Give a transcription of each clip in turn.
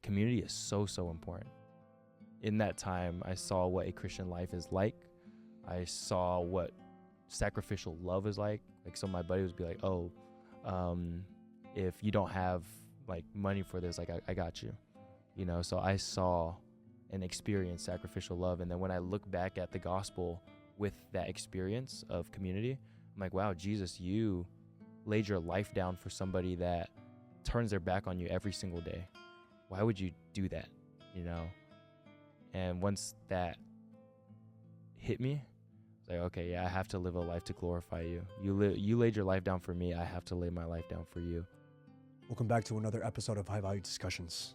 community is so, so important. In that time, I saw what a Christian life is like. I saw what sacrificial love is like. Like, some of my buddies would be like, oh, if you don't have like money for this, like I got you, you know? So I saw and experienced sacrificial love. And then when I look back at the gospel with that experience of community, I'm like, wow, Jesus, you laid your life down for somebody that turns their back on you every single day. Why would you do that, you know? And once that hit me, it's like, okay, yeah, I have to live a life to glorify you. You laid your life down for me. I have to lay my life down for you. Welcome back to another episode of High Value Discussions.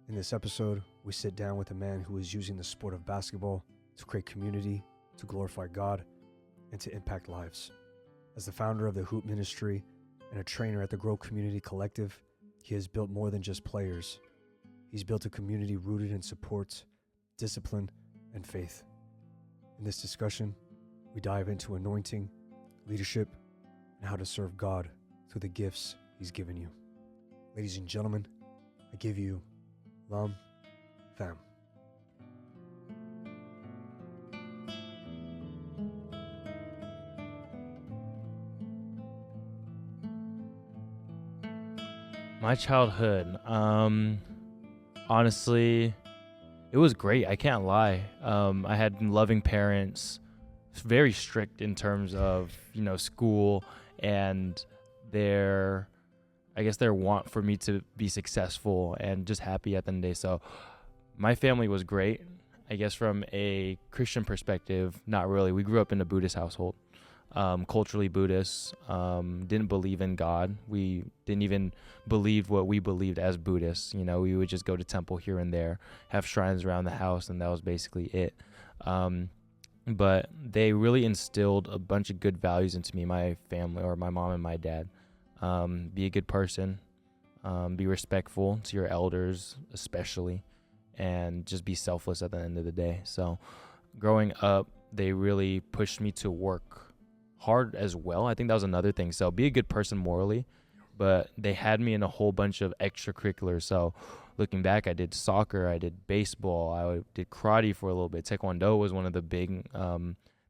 In this episode, we sit down with a man who is using the sport of basketball to create community, to glorify God, and to impact lives. As the founder of the Hoop Ministry and a trainer at the Grow Community Collective, he has built more than just players. He's built a community rooted in support, discipline, and faith. In this discussion, we dive into anointing, leadership, and how to serve God through the gifts he's given you. Ladies and gentlemen, I give you Lam Pham. My childhood, honestly, it was great. I can't lie. I had loving parents, very strict in terms of, school and their want for me to be successful and just happy at the end of the day. So my family was great. I guess from a Christian perspective, not really. We grew up in a Buddhist household, culturally Buddhist, didn't believe in God. We didn't even believe what we believed as Buddhists. We would just go to temple here and there, have shrines around the house, and that was basically it. But they really instilled a bunch of good values into me, my family, or my mom and my dad. Be a good person, be respectful to your elders, especially, and just be selfless at the end of the day. So growing up, they really pushed me to work hard as well. I think that was another thing. So be a good person morally, but they had me in a whole bunch of extracurriculars. So looking back, I did soccer, I did baseball, I did karate for a little bit. Taekwondo was one of the big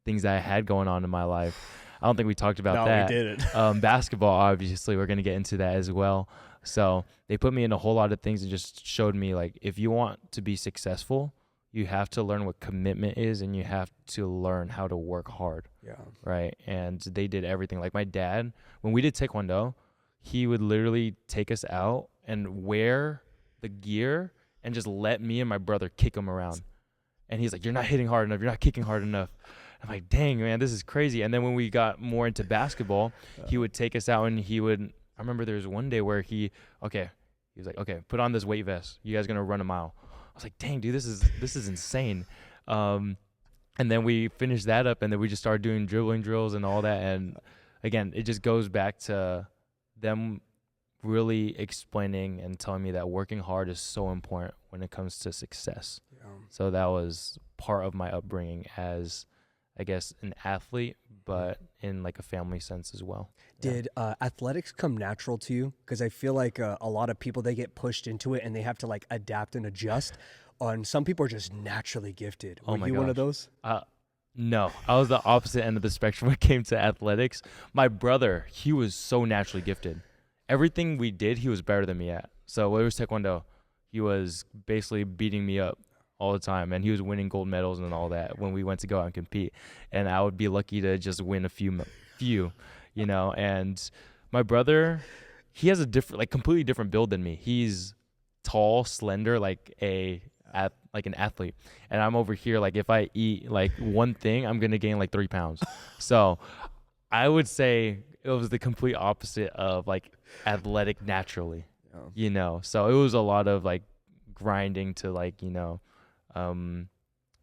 things that I had going on in my life. I don't think we talked about that. No, we didn't. Basketball, obviously, we're going to get into that as well. So they put me in a whole lot of things and just showed me, like, if you want to be successful, you have to learn what commitment is, and you have to learn how to work hard. Yeah. Right. And they did everything. Like my dad, when we did Taekwondo, he would literally take us out and wear the gear and just let me and my brother kick him around. And he's like, you're not hitting hard enough. You're not kicking hard enough. I'm like, dang, man, this is crazy. And then when we got more into basketball, he would take us out and I remember there was one day where he was like, okay, put on this weight vest. You guys are going to run a mile. I was like, dang, dude, this is insane. And then we finished that up, and then we just started doing dribbling drills and all that. And again, it just goes back to them really explaining and telling me that working hard is so important when it comes to success. Yeah. So that was part of my upbringing as, I guess, an athlete, but in like a family sense as well. Did athletics come natural to you? Because I feel like a lot of people, they get pushed into it and they have to like adapt and adjust. And some people are just naturally gifted. Were you one of those? No, I was the opposite end of the spectrum when it came to athletics. My brother, he was so naturally gifted. Everything we did, he was better than me at. So whether it was Taekwondo, he was basically beating me up all the time, and he was winning gold medals and all that when we went to go out and compete. And I would be lucky to just win a few, and my brother, he has a completely different build than me. He's tall, slender, like an athlete. And I'm over here, like if I eat like one thing, I'm going to gain like 3 pounds. So I would say it was the complete opposite of like athletic naturally, so it was a lot of like grinding to like,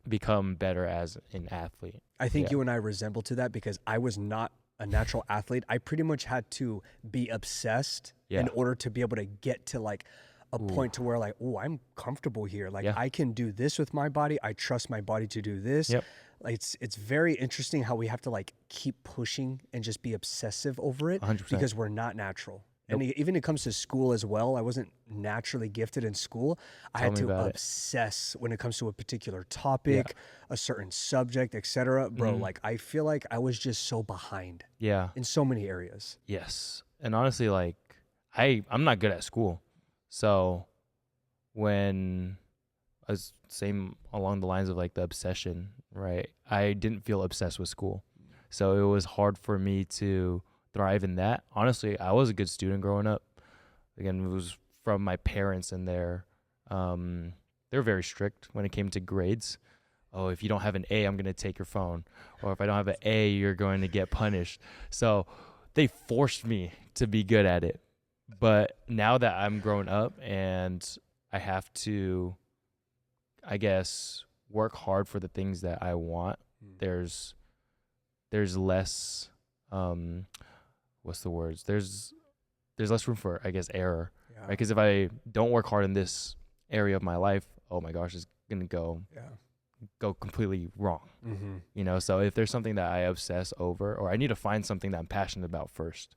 become better as an athlete. I think you and I resemble to that because I was not a natural athlete. I pretty much had to be obsessed in order to be able to get to like a point to where like, I'm comfortable here. Like I can do this with my body. I trust my body to do this. Yep. Like it's very interesting how we have to like keep pushing and just be obsessive over it 100%. Because we're not natural. And even it comes to school as well. I wasn't naturally gifted in school. I Tell had me to about it. obsess when it comes to a particular Yeah. topic, a certain subject, etc. Bro, Mhm. like I feel like I was just so behind Yeah. in so many areas. Yes. And honestly, like I'm not good at school. So when I was same along the lines of like the obsession, right? I didn't feel obsessed with school. So it was hard for me to thrive in that. Honestly, I was a good student growing up. Again, it was from my parents and they're very strict when it came to grades. Oh, if you don't have an A, I'm going to take your phone. Or if I don't have an A, you're going to get punished. So they forced me to be good at it. But now that I'm grown up and I have to, I guess, work hard for the things that I want, there's less what's the words? There's less room for, I guess, error. Yeah. Right? Because if I don't work hard in this area of my life, oh my gosh, it's going to go completely wrong. Mm-hmm. You know, so if there's something that I obsess over, or I need to find something that I'm passionate about first,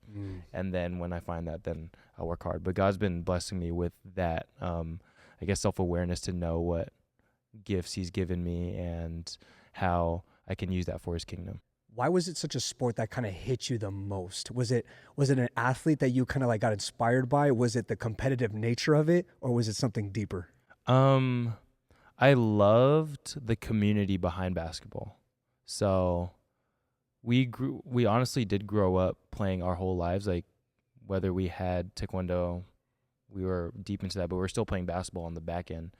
and then when I find that, then I'll work hard. But God's been blessing me with that, I guess, self-awareness to know what gifts he's given me and how I can use that for his kingdom. Why was it such a sport that kind of hit you the most? Was it an athlete that you kind of like got inspired by? Was it the competitive nature of it, or was it something deeper? I loved the community behind basketball. So we honestly did grow up playing our whole lives. Like whether we had taekwondo, we were deep into that, but we were still playing basketball on the back end.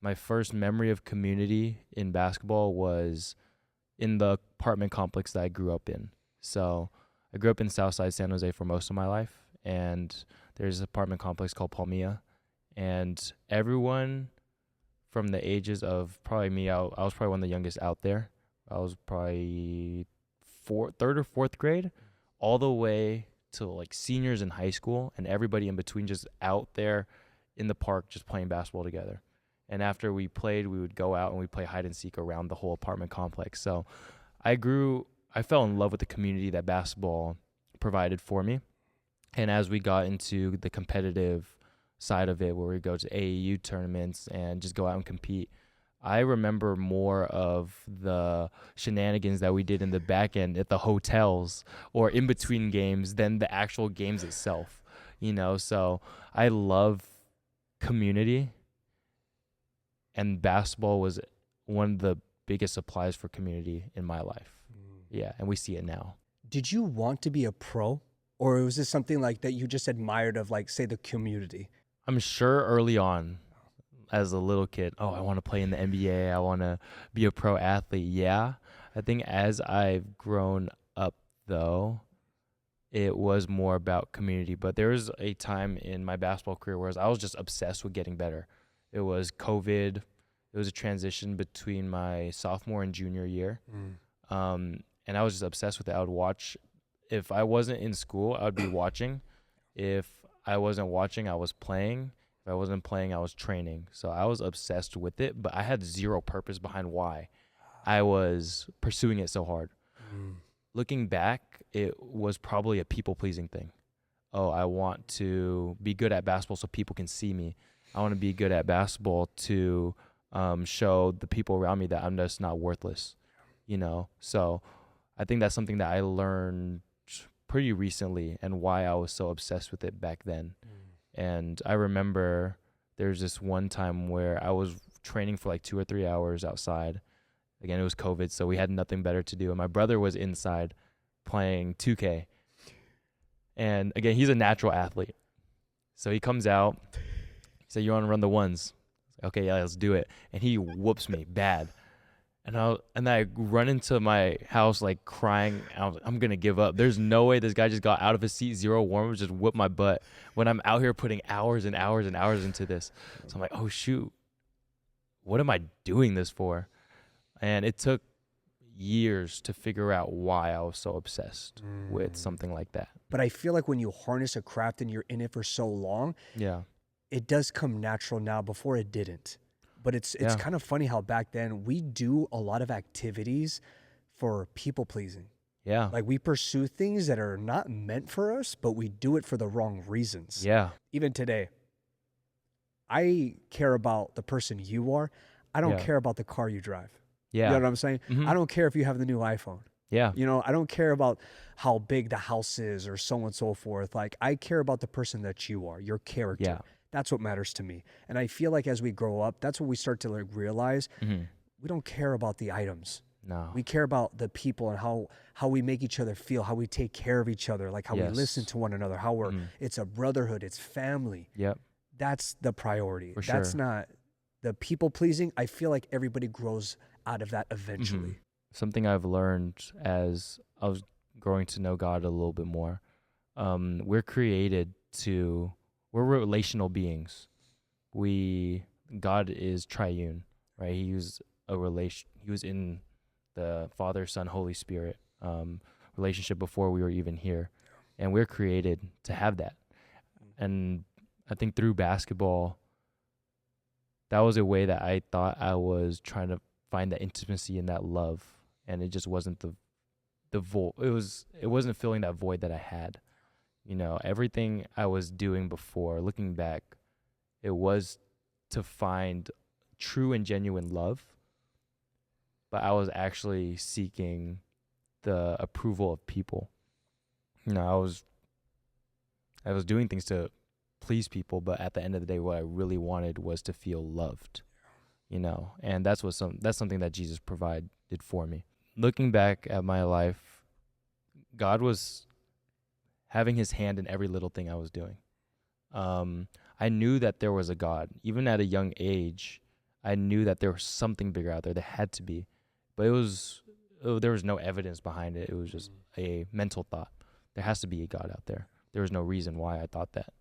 My first memory of community in basketball was in the apartment complex that I grew up in. So I grew up in Southside San Jose for most of my life, and there's an apartment complex called Palmia, and everyone from the ages of probably me, I was probably one of the youngest out there. I was probably third or fourth grade, all the way to like seniors in high school, and everybody in between just out there in the park just playing basketball together. And after we played, we would go out and we'd play hide and seek around the whole apartment complex. So I fell in love with the community that basketball provided for me. And as we got into the competitive side of it, where we go to AAU tournaments and just go out and compete, I remember more of the shenanigans that we did in the back end at the hotels or in between games than the actual games itself, you know? So I love community, and basketball was one of the biggest supplies for community in my life. Yeah, and we see it now. Did you want to be a pro, or was this something like that you just admired of, like, say, the community? I'm sure early on as a little kid, I want to play in the NBA. I want to be a pro athlete. Yeah. I think as I've grown up, though, it was more about community. But there was a time in my basketball career where I was just obsessed with getting better. It was COVID. It was a transition between my sophomore and junior year. And I was just obsessed with it. I would watch. If I wasn't in school, I would be watching. If I wasn't watching, I was playing. If I wasn't playing, I was training. So I was obsessed with it, but I had zero purpose behind why I was pursuing it so hard. Looking back, it was probably a people-pleasing thing. Oh, I want to be good at basketball so people can see me. I want to be good at basketball to show the people around me that I'm just not worthless, you know? So I think that's something that I learned pretty recently and why I was so obsessed with it back then. And I remember there's this one time where I was training for like 2 or 3 hours outside. Again, it was COVID, so we had nothing better to do. And my brother was inside playing 2K. And again, he's a natural athlete. So he comes out. He said, "You want to run the ones?" Okay, yeah, let's do it. And he whoops me bad. And I run into my house like crying. I'm going to give up. There's no way this guy just got out of his seat, zero warm-up, just whooped my butt when I'm out here putting hours and hours and hours into this. So I'm like, oh, shoot. What am I doing this for? And it took years to figure out why I was so obsessed with something like that. But I feel like when you harness a craft and you're in it for so long, it does come natural now. Before it didn't. But it's kind of funny how back then we do a lot of activities for people pleasing. Yeah. Like we pursue things that are not meant for us, but we do it for the wrong reasons. Yeah. Even today, I care about the person you are. I don't Yeah. care about the car you drive. Yeah. You know what I'm saying? Mhm. I don't care if you have the new iPhone. Yeah. You know, I don't care about how big the house is or so on and so forth. Like, I care about the person that you are, your character. Yeah. That's what matters to me. And I feel like as we grow up, that's what we start to like realize Mhm. we don't care about the items. No. We care about the people and how we make each other feel, how we take care of each other, like how we listen Yes. to one another, how we're Mhm. it's a brotherhood, it's family. Yep. That's the priority. For That's sure. not the people pleasing. I feel like everybody grows out of that Mhm. eventually. Something I've learned as I was growing to know God a little bit more. We're created we're relational beings. God is triune, right? He was in the Father, Son, Holy Spirit relationship before we were even here. And we're created to have that. And I think through basketball, that was a way that I thought I was trying to find that intimacy and that love. And it just wasn't the void. It wasn't filling that void that I had. You know, everything I was doing before, looking back, it was to find true and genuine love, but I was actually seeking the approval of people. You know, I was doing things to please people, but at the end of the day, what I really wanted was to feel loved. You know, and that's something that Jesus provided for me. Looking back at my life, God was having his hand in every little thing I was doing. I knew that there was a God. Even at a young age, I knew that there was something bigger out there. There had to be. But there was no evidence behind it. It was just a mental thought. There has to be a God out there. There was no reason why I thought that.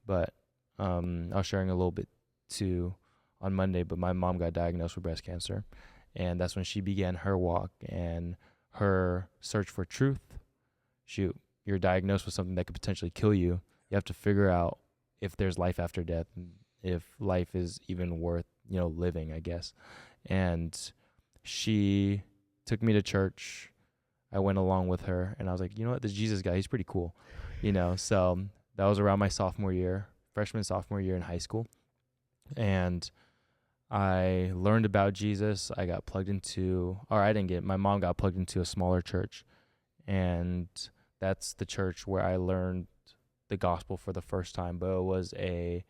But I was sharing a little bit too on Monday, but my mom got diagnosed with breast cancer. And that's when she began her walk and her search for truth. Shoot, you're diagnosed with something that could potentially kill you. You have to figure out if there's life after death, if life is even worth, living, I guess. And she took me to church. I went along with her, and I was like, you know what, this Jesus guy, he's pretty cool, So that was around my freshman, sophomore year in high school. And I learned about Jesus. I got plugged into, or I didn't get, my mom got plugged into a smaller church. And that's the church where I learned the gospel for the first time, but it was a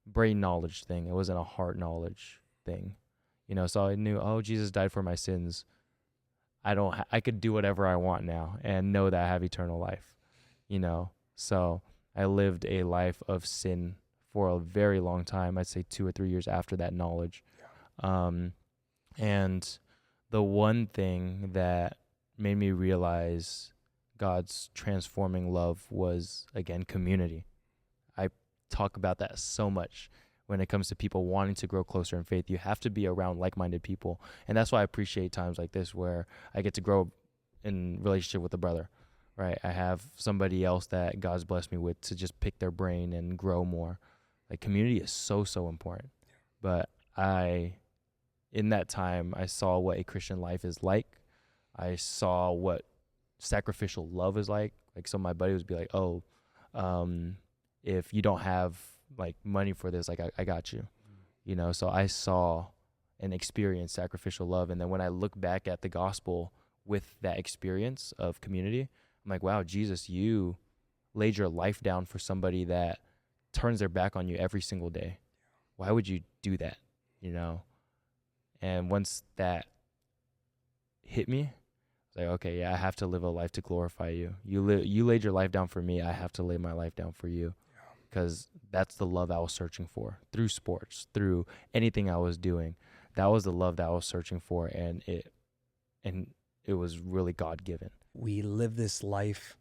brain knowledge thing. It wasn't a heart knowledge thing, so I knew, oh, Jesus died for my sins. I could do whatever I want now and know that I have eternal life, so I lived a life of sin for a very long time. I'd say 2 or 3 years after that knowledge. And the one thing that made me realize God's transforming love was, again, community. I talk about that so much when it comes to people wanting to grow closer in faith. You have to be around like-minded people. And that's why I appreciate times like this where I get to grow in relationship with a brother, right? I have somebody else that God's blessed me with to just pick their brain and grow more. Like, community is so, so important. But in that time, I saw what a Christian life is like. I saw what sacrificial love is like. Like, some of my buddies would be like, oh, if you don't have like money for this, like I got you, so I saw and experienced sacrificial love. And then when I look back at the gospel with that experience of community, I'm like, wow, Jesus, you laid your life down for somebody that turns their back on you every single day. Why would you do that? And once that hit me, like, okay, yeah, I have to live a life to glorify you. You laid your life down for me. I have to lay my life down for you, because that's the love I was searching for through sports, through anything I was doing. That was the love that I was searching for, and it was really God-given. We live this life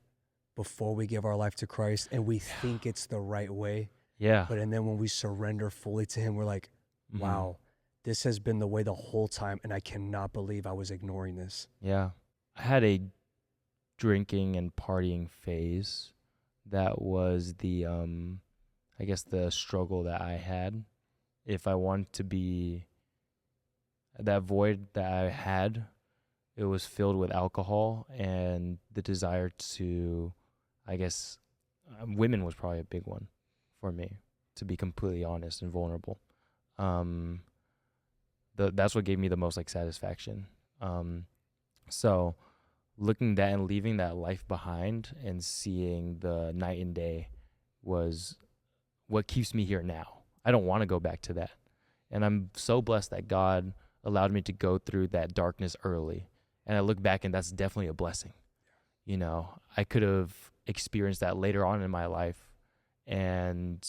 before we give our life to Christ, and we think it's the right way. Yeah. But and then when we surrender fully to him, we're like, wow, this has been the way the whole time, and I cannot believe I was ignoring this. Yeah. I had a drinking and partying phase. That was the I guess the struggle that I had. If I wanted to be, that void that I had it was filled with alcohol and the desire to, I guess, women was probably a big one for me, to be completely honest and vulnerable. Um, that's what gave me the most like satisfaction. So looking that and leaving that life behind and seeing the night and day was what keeps me here now. I don't want to go back to that. And I'm so blessed that God allowed me to go through that darkness early. And I look back and that's definitely a blessing. You know, I could have experienced that later on in my life and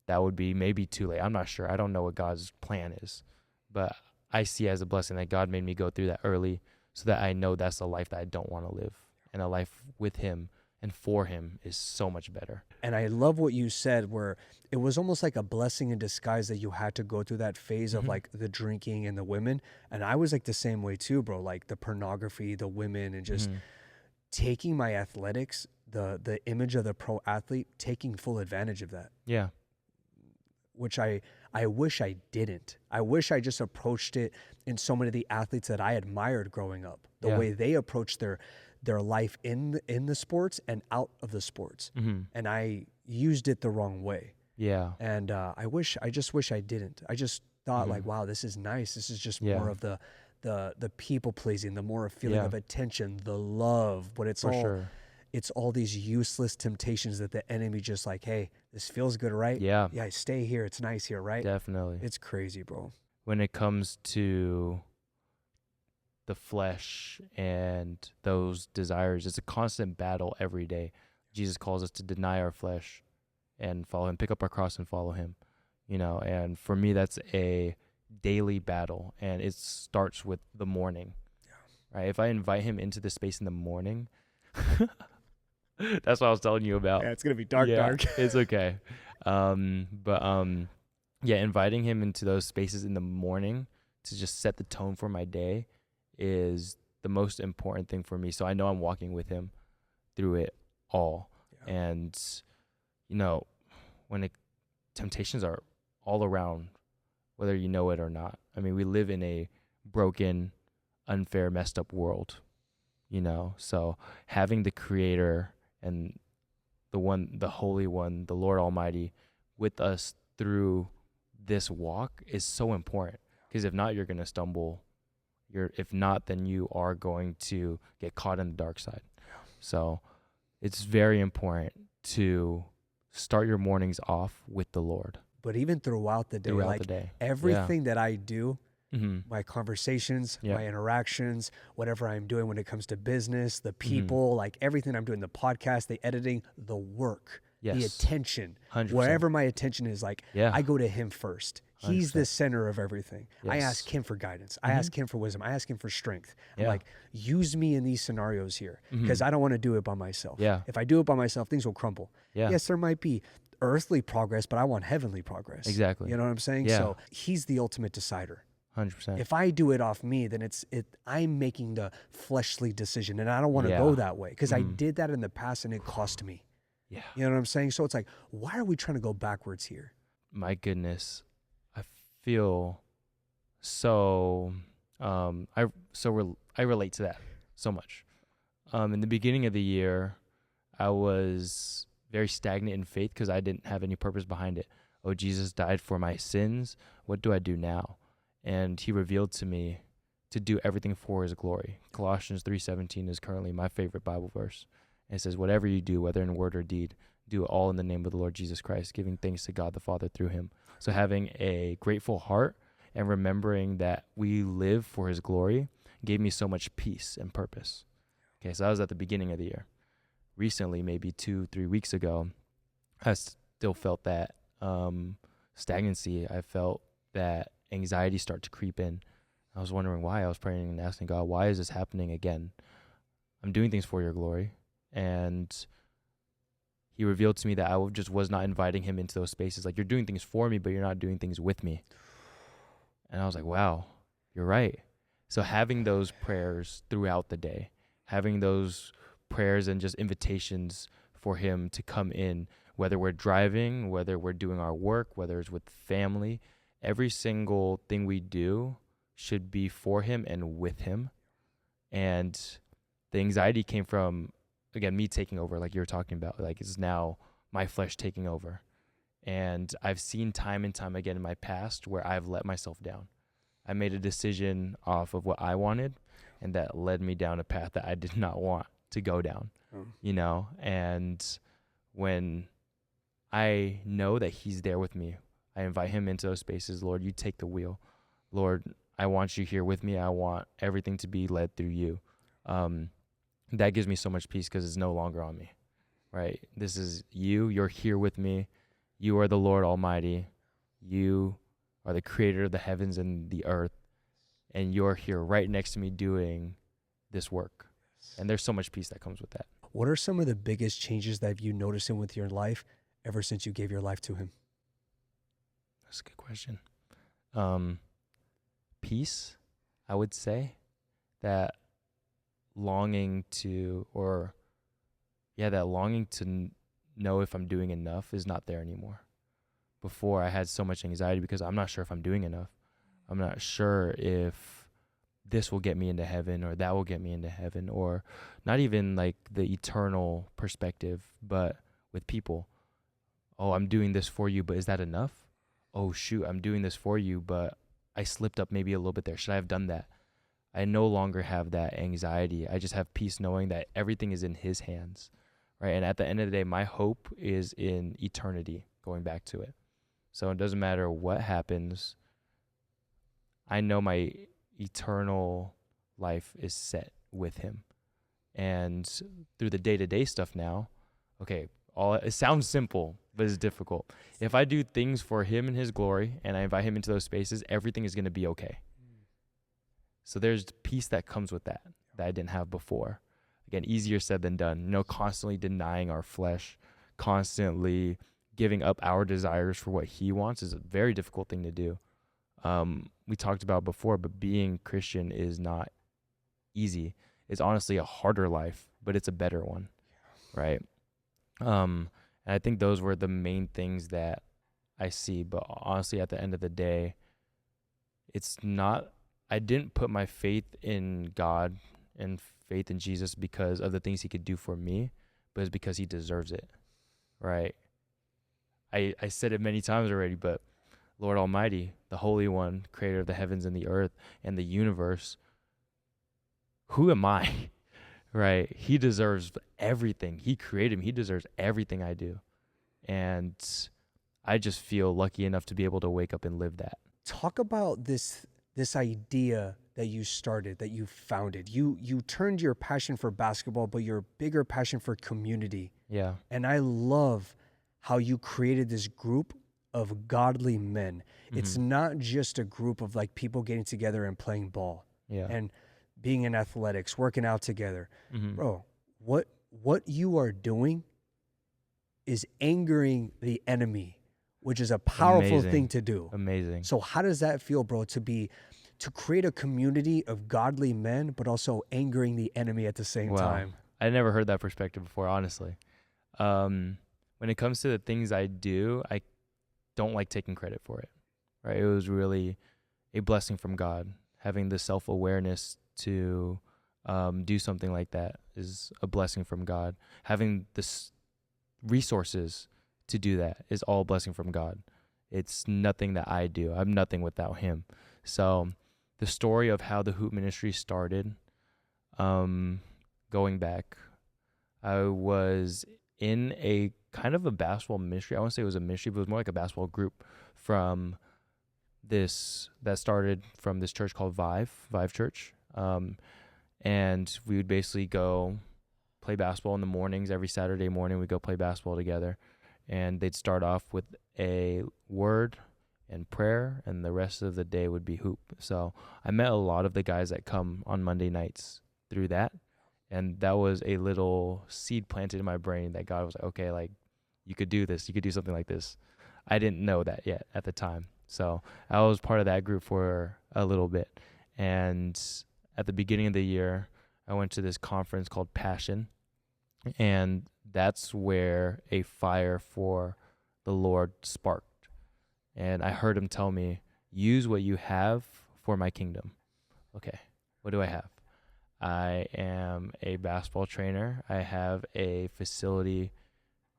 that would be maybe too late. I'm not sure. I don't know what God's plan is, but I see it as a blessing that God made me go through that early so that I know that's a life that I don't want to live. And a life with him and for him is so much better. And I love what you said, where it was almost like a blessing in disguise that you had to go through that phase of like the drinking and the women. And I was like the same way too, bro. Like the pornography, the women, and just taking my athletics, the image of the pro athlete, taking full advantage of that. Yeah. Which I wish I didn't. I wish I just approached it in so many of the athletes that I admired growing up, the way they approached their life in the sports and out of the sports. And I used it the wrong way. Yeah. And I just wish I didn't. I just thought like, wow, this is nice. This is just more of the people pleasing, the more feeling of attention, the love, but it's it's all these useless temptations that the enemy just like, hey, this feels good, right? Yeah. Yeah, stay here. It's nice here, right? Definitely. It's crazy, bro. When it comes to the flesh and those desires, it's a constant battle every day. Jesus calls us to deny our flesh and follow him, pick up our cross and follow him, you know, and for me, that's a daily battle, and it starts with the morning, right? If I invite him into the space in the morning, that's what I was telling you about. Yeah, it's going to be dark. It's okay. Inviting him into those spaces in the morning to just set the tone for my day is the most important thing for me. So I know I'm walking with him through it all. Yeah. And, you know, when temptations are all around, whether you know it or not. I mean, we live in a broken, unfair, messed up world, you know? So having the Creator and the Holy One, the Lord Almighty with us through this walk is so important, because if not, you're going to stumble. If not, then you are going to get caught in the dark side. So it's very important to start your mornings off with the Lord. But even throughout the day, everything that I do, my conversations, my interactions, whatever I'm doing when it comes to business, the people, like everything I'm doing, the podcast, the editing, the work, the attention, 100%. Wherever my attention is, like I go to him first. He's 100%. The center of everything. Yes. I ask him for guidance. I ask him for wisdom. I ask him for strength. I'm like, use me in these scenarios here, because I don't want to do it by myself. If I do it by myself, things will crumble. Yes, there might be earthly progress, but I want heavenly progress. Exactly. You know what I'm saying? So he's the ultimate decider. 100%. If I do it off me, then I'm making the fleshly decision, and I don't want to go that way, because I did that in the past and it cost me. Yeah. You know what I'm saying? So it's like, why are we trying to go backwards here? My goodness. I feel so I relate to that so much. In the beginning of the year, I was very stagnant in faith because I didn't have any purpose behind it. Oh, Jesus died for my sins. What do I do now? And he revealed to me to do everything for his glory. Colossians 3:17 is currently my favorite Bible verse. And it says, whatever you do, whether in word or deed, do it all in the name of the Lord Jesus Christ, giving thanks to God the Father through him. So having a grateful heart and remembering that we live for his glory gave me so much peace and purpose. Okay, so that was at the beginning of the year. Recently, maybe 2-3 weeks ago, I still felt that stagnancy. I felt that anxiety start to creep in. I was wondering why. I was praying and asking God, why is this happening again? I'm doing things for your glory. And he revealed to me that I just was not inviting him into those spaces. Like, you're doing things for me, but you're not doing things with me. And I was like, wow, you're right. So having those prayers throughout the day, having those prayers and just invitations for him to come in, whether we're driving, whether we're doing our work, whether it's with family, every single thing we do should be for him and with him. And the anxiety came from, again, me taking over, like you were talking about, like it's now my flesh taking over. And I've seen time and time again in my past where I've let myself down. I made a decision off of what I wanted, and that led me down a path that I did not want to go down, you know? And when I know that he's there with me, I invite him into those spaces. Lord, you take the wheel. Lord, I want you here with me. I want everything to be led through you. That gives me so much peace because it's no longer on me, right? This is you. You're here with me. You are the Lord Almighty. You are the creator of the heavens and the earth. And you're here right next to me doing this work. And there's so much peace that comes with that. What are some of the biggest changes that you noticed in with your life ever since you gave your life to him? That's a good question. Peace, I would say. That longing to, that longing to know if I'm doing enough is not there anymore. Before, I had so much anxiety because I'm not sure if I'm doing enough. I'm not sure if this will get me into heaven or that will get me into heaven, or not even like the eternal perspective, but with people. Oh, I'm doing this for you, but is that enough? Oh, shoot, I'm doing this for you, but I slipped up maybe a little bit there. Should I have done that? I no longer have that anxiety. I just have peace knowing that everything is in his hands, right? And at the end of the day, my hope is in eternity, going back to it. So it doesn't matter what happens. I know my eternal life is set with him. And through the day-to-day stuff now, okay, it sounds simple, but it's difficult. If I do things for him and his glory and I invite him into those spaces, everything is going to be okay. So there's peace that comes with that I didn't have before. Again, easier said than done. Constantly denying our flesh, constantly giving up our desires for what he wants is a very difficult thing to do. We talked about before, but being Christian is not easy. It's honestly a harder life, but it's a better one, right? And I think those were the main things that I see. But honestly, at the end of the day, I didn't put my faith in God and faith in Jesus because of the things he could do for me, but it's because he deserves it, right? I said it many times already, but Lord Almighty, the Holy One, creator of the heavens and the earth and the universe, who am I, right? He deserves everything. He created me. He deserves everything I do. And I just feel lucky enough to be able to wake up and live that. Talk about this idea that you started, that you founded. You turned your passion for basketball, but your bigger passion for community. Yeah. And I love how you created this group of godly men. Mm-hmm. It's not just a group of like people getting together and playing ball. Yeah. And being in athletics, working out together. Mm-hmm. Bro, what you are doing is angering the enemy, which is a powerful thing to do. Amazing. So how does that feel, bro, to create a community of godly men, but also angering the enemy at the same time? I never heard that perspective before, honestly. When it comes to the things I do, I don't like taking credit for it, right? It was really a blessing from God. Having the self-awareness to do something like that is a blessing from God. Having the resources to do that is all a blessing from God. It's nothing that I do. I'm nothing without him. So the story of how the Hoop Ministry started, going back, I was in a kind of a basketball ministry. I won't say it was a ministry, but it was more like a basketball group that started from this church called Vive Church. And we would basically go play basketball in the mornings. Every Saturday morning we'd go play basketball together. And they'd start off with a word and prayer, and the rest of the day would be hoop. So I met a lot of the guys that come on Monday nights through that. And that was a little seed planted in my brain that God was like, okay, like you could do this. You could do something like this. I didn't know that yet at the time. So I was part of that group for a little bit. And at the beginning of the year, I went to this conference called Passion. And that's where a fire for the Lord sparked. And I heard him tell me, use what you have for my kingdom. Okay, what do I have? I am a basketball trainer. I have a facility,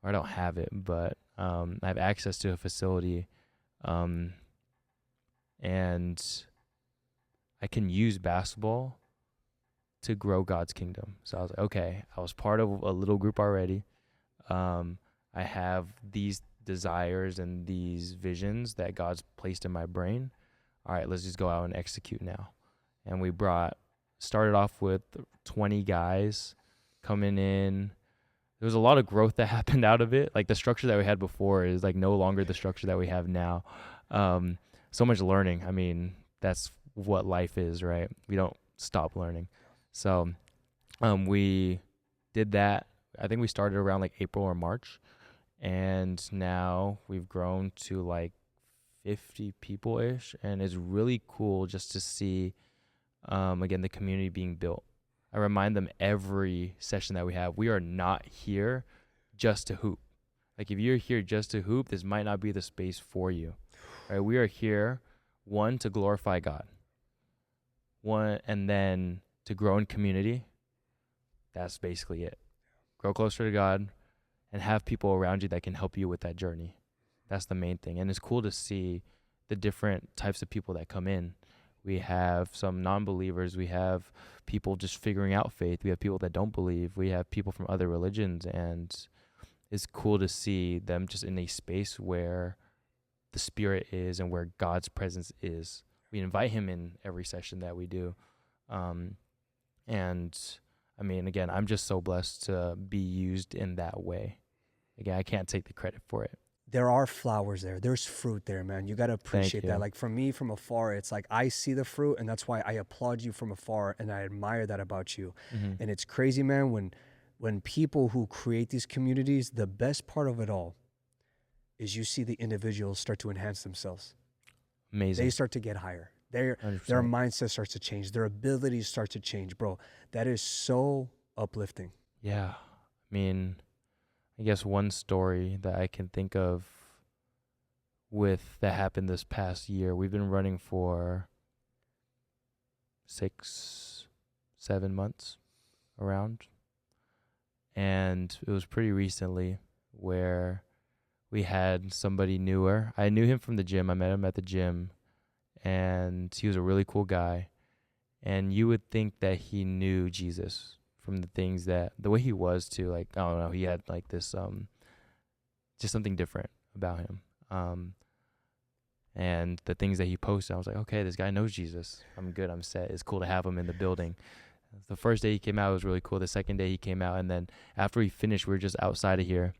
or I don't have it, but I have access to a facility, and I can use basketball to grow God's kingdom. So I was like, okay, I was part of a little group already. I have these desires and these visions that God's placed in my brain. All right, let's just go out and execute now. And we started off with 20 guys coming in. There was a lot of growth that happened out of it. Like the structure that we had before is like no longer the structure that we have now. So much learning. I mean, that's what life is, right? We don't stop learning. So we did that. I think we started around like April or March. And now we've grown to like 50 people-ish. And it's really cool just to see, again, the community being built. I remind them every session that we have, we are not here just to hoop. Like if you're here just to hoop, this might not be the space for you. Right? We are here, one, to glorify God. One, and then to grow in community. That's basically it. Grow closer to God and have people around you that can help you with that journey. That's the main thing. And it's cool to see the different types of people that come in. We have some non-believers. We have people just figuring out faith. We have people that don't believe. We have people from other religions. And it's cool to see them just in a space where the Spirit is and where God's presence is. We invite him in every session that we do. And I mean, again, I'm just so blessed to be used in that way. Again, I can't take the credit for it. There are flowers there. There's fruit there, man. You got to appreciate you. that. Like for me from afar, it's like I see the fruit, and that's why I applaud you from afar and I admire that about you. Mm-hmm. And it's crazy, man, when people who create these communities, the best part of it all is you see the individuals start to enhance themselves. Amazing. They start to get higher. Their 100%. mindset starts to change. Their abilities start to change, bro. That is so uplifting. Yeah. I mean, I guess one story that I can think of that happened this past year, we've been running for 6-7 months around. And it was pretty recently where we had somebody newer. I knew him from the gym. I met him at the gym. And he was a really cool guy. And you would think that he knew Jesus from the way he was too. Like, I don't know, he had like this, just something different about him. And the things that he posted, I was like, okay, this guy knows Jesus. I'm good. I'm set. It's cool to have him in the building. The first day he came out, it was really cool. The second day he came out. And then after he finished, we were just outside of here.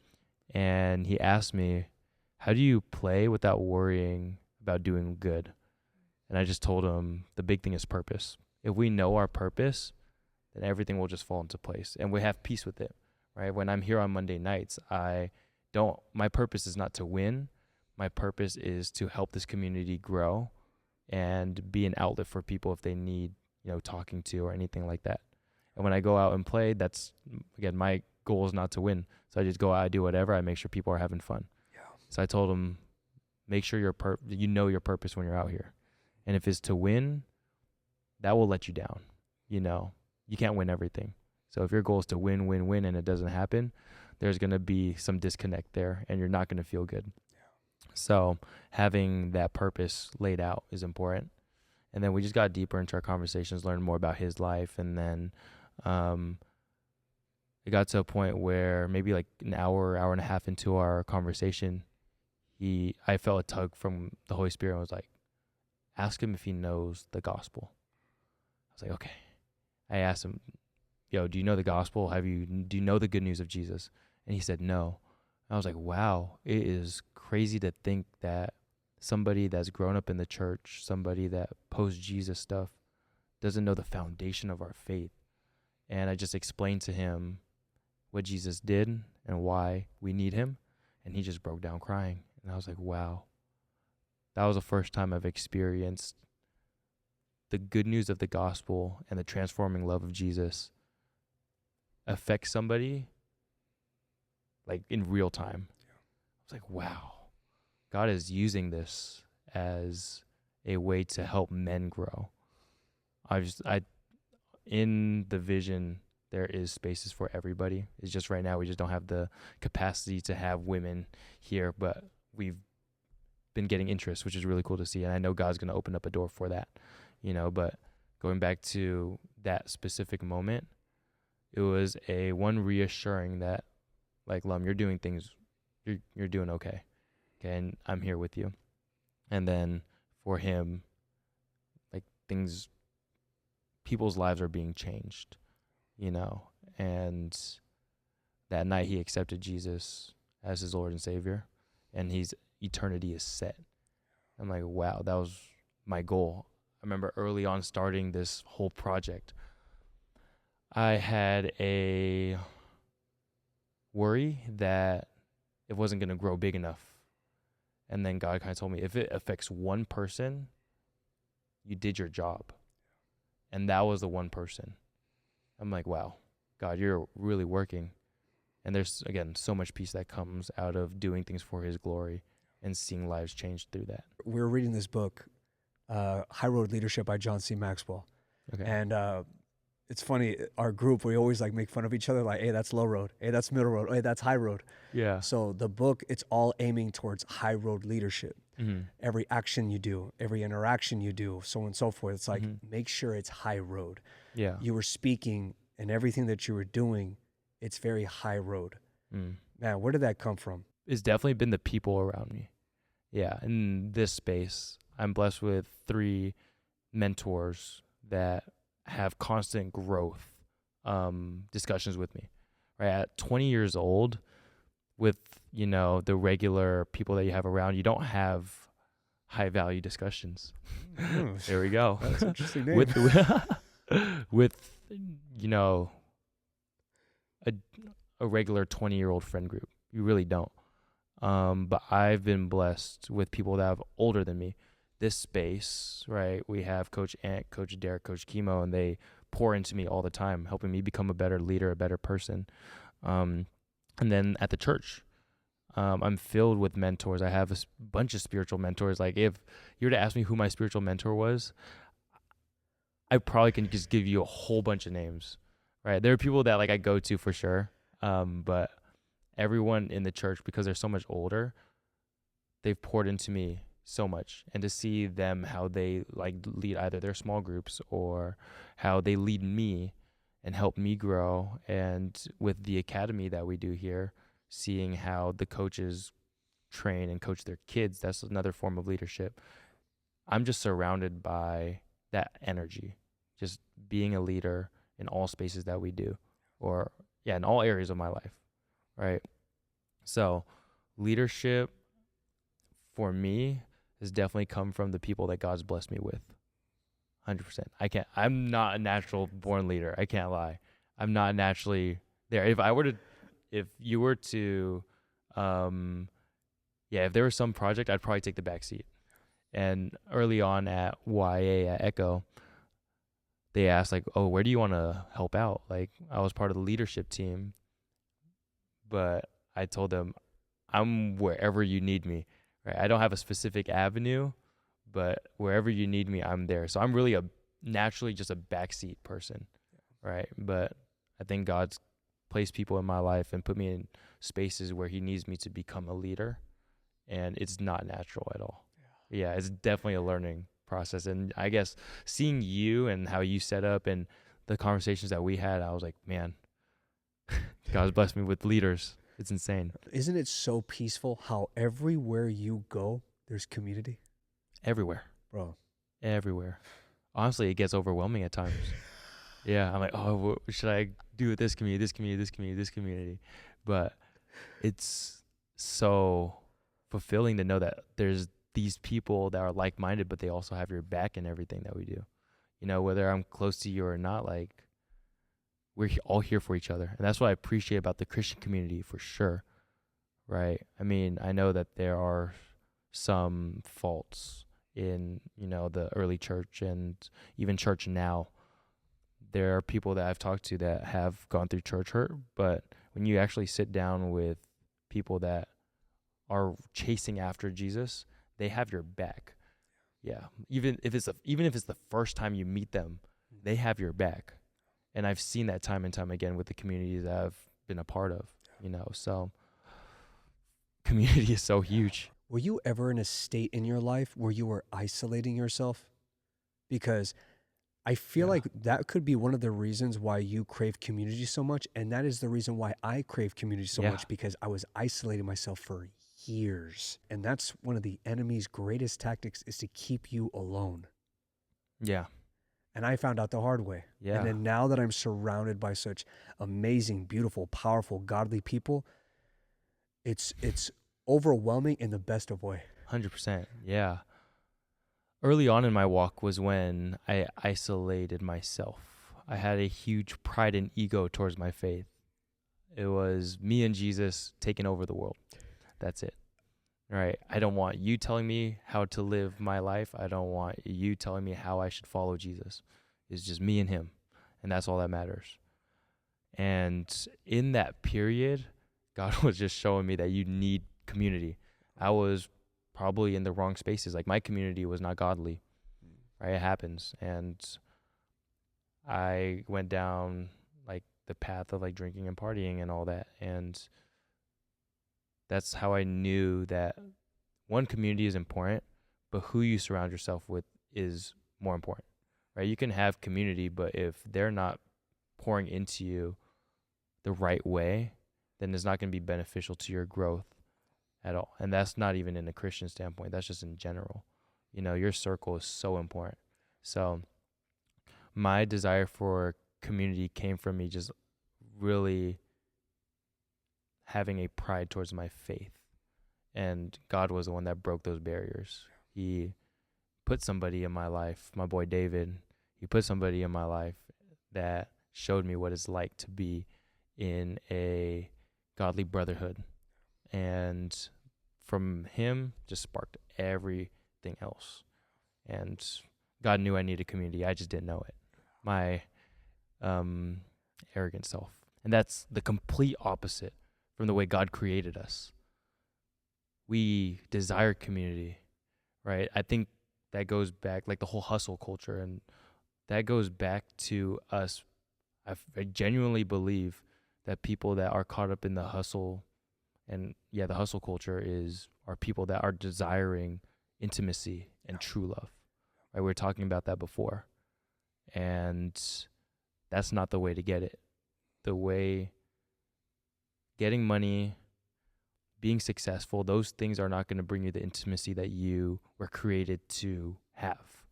And he asked me, how do you play without worrying about doing good? And I just told him the big thing is purpose. If we know our purpose, then everything will just fall into place and we have peace with it, right? When I'm here on Monday nights, my purpose is not to win. My purpose is to help this community grow and be an outlet for people if they need, talking to or anything like that. And when I go out and play, that's, again, my goal is not to win. So I just go out, I do whatever, I make sure people are having fun. Yeah. So I told him, make sure you know your purpose when you're out here. And if it's to win, that will let you down. You can't win everything. So if your goal is to win, and it doesn't happen, there's going to be some disconnect there and you're not going to feel good. Yeah. So having that purpose laid out is important. And then we just got deeper into our conversations, learned more about his life. And then it got to a point where maybe like an hour and a half into our conversation, I felt a tug from the Holy Spirit and was like, ask him if he knows the gospel. I was like, okay. I asked him, do you know the gospel? Do you know the good news of Jesus? And he said, no. I was like, wow, it is crazy to think that somebody that's grown up in the church, somebody that posts Jesus stuff, doesn't know the foundation of our faith. And I just explained to him what Jesus did and why we need him. And he just broke down crying. And I was like, wow. That was the first time I've experienced the good news of the gospel and the transforming love of Jesus affect somebody like in real time. Yeah. I was like, wow, God is using this as a way to help men grow. in the vision, there is spaces for everybody. It's just right now we just don't have the capacity to have women here, but we've been getting interest, which is really cool to see. And I know God's going to open up a door for that, but going back to that specific moment, it was one reassuring that, like, Lam, you're doing things, you're doing okay. Okay. And I'm here with you. And then for him, like, people's lives are being changed, and that night he accepted Jesus as his Lord and Savior, and eternity is set. I'm like, wow, that was my goal. I remember early on starting this whole project, I had a worry that it wasn't going to grow big enough. And then God kind of told me, if it affects one person, you did your job. And that was the one person. I'm like, wow, God, you're really working. And there's, again, so much peace that comes out of doing things for his glory and seeing lives change through that. We were reading this book, High Road Leadership by John C. Maxwell. Okay. And it's funny, our group, we always like make fun of each other, like, hey, that's low road. Hey, that's middle road. Hey, that's high road. Yeah. So the book, it's all aiming towards high road leadership. Mm-hmm. Every action you do, every interaction you do, so on and so forth. It's like, make sure it's high road. Yeah. You were speaking and everything that you were doing, it's very high road. Man, where did that come from? It's definitely been the people around me. Yeah. In this space, I'm blessed with 3 mentors that have constant growth discussions with me. Right at 20 years old, with the regular people that you have around, you don't have high value discussions. There we go. That's an interesting name. with a regular 20-year-old friend group, you really don't. But I've been blessed with people that are older than me. This space, right? We have Coach Ant, Coach Derek, Coach Chemo, and they pour into me all the time, helping me become a better leader, a better person. And then at the church, I'm filled with mentors. I have a bunch of spiritual mentors. Like, if you were to ask me who my spiritual mentor was, I probably can just give you a whole bunch of names, right? There are people that I go to for sure. But everyone in the church, because they're so much older, they've poured into me so much. And to see them, how they lead either their small groups or how they lead me and help me grow. And with the academy that we do here, seeing how the coaches train and coach their kids, that's another form of leadership. I'm just surrounded by that energy, just being a leader in all spaces that we do, in all areas of my life, right? So leadership for me has definitely come from the people that God's blessed me with. 100%. I'm not a natural born leader. I can't lie. I'm not naturally there. If you were to, if there was some project, I'd probably take the back seat. And early on at YA at Echo, they asked where do you want to help out? I was part of the leadership team, but I told them, I'm wherever you need me. Right? I don't have a specific avenue, but wherever you need me, I'm there. So I'm really naturally just a backseat person, right? But I think God's placed people in my life and put me in spaces where he needs me to become a leader, and it's not natural at all. Yeah, it's definitely a learning process. And I guess seeing you and how you set up and the conversations that we had, I was like, man, God's blessed me with leaders. It's insane. Isn't it so peaceful how everywhere you go, there's community? Everywhere. Bro. Everywhere. Honestly, it gets overwhelming at times. Yeah, I'm like, what should I do with this community, this community, this community, this community? But it's so fulfilling to know that there's these people that are like-minded, but they also have your back in everything that we do. Whether I'm close to you or not, we're all here for each other. And that's what I appreciate about the Christian community for sure, right? I mean, I know that there are some faults in, the early church and even church now. There are people that I've talked to that have gone through church hurt, but when you actually sit down with people that are chasing after Jesus, they have your back. Yeah. Even if it's the first time you meet them, they have your back. And I've seen that time and time again with the communities that I've been a part of, so community is so huge. Were you ever in a state in your life where you were isolating yourself? Because I feel Yeah. like that could be one of the reasons why you crave community so much. And that is the reason why I crave community so Yeah. much, because I was isolating myself for years. And that's one of the enemy's greatest tactics, is to keep you alone. Yeah. And I found out the hard way. Yeah. And then now that I'm surrounded by such amazing, beautiful, powerful, godly people, it's overwhelming in the best of way. 100%. Yeah. Early on in my walk was when I isolated myself. I had a huge pride and ego towards my faith. It was me and Jesus taking over the world. That's it. Right? I don't want you telling me how to live my life. I don't want you telling me how I should follow Jesus. It's just me and him. And that's all that matters. And in that period, God was just showing me that you need community. I was probably in the wrong spaces. Like, my community was not godly, right? It happens. And I went down like the path of like drinking and partying and all that. And that's how I knew that one, community is important, but who you surround yourself with is more important, right? You can have community, but if they're not pouring into you the right way, then it's not going to be beneficial to your growth at all. And that's not even in a Christian standpoint. That's just in general. Your circle is so important. So my desire for community came from me just really having a pride towards my faith. And God was the one that broke those barriers. He put somebody in my life, my boy David. He put somebody in my life that showed me what it's like to be in a godly brotherhood. And from him just sparked everything else. And God knew I needed community. I just didn't know it. My arrogant self. And that's the complete opposite from the way God created us. We desire community, right? I think that goes back, like the whole hustle culture, and that goes back to us. I genuinely believe that people that are caught up in the hustle, and the hustle culture are people that are desiring intimacy and true love, right? We were talking about that before, and that's not the way to get it. The way, getting money, being successful, those things are not going to bring you the intimacy that you were created to have,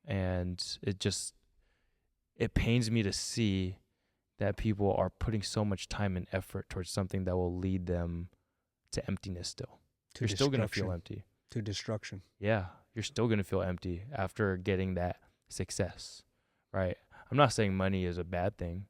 and it pains me to see that people are putting so much time and effort towards something that will lead them to emptiness still. You're still going to feel empty. To destruction. Yeah, you're still going to feel empty after getting that success, right? I'm not saying money is a bad thing.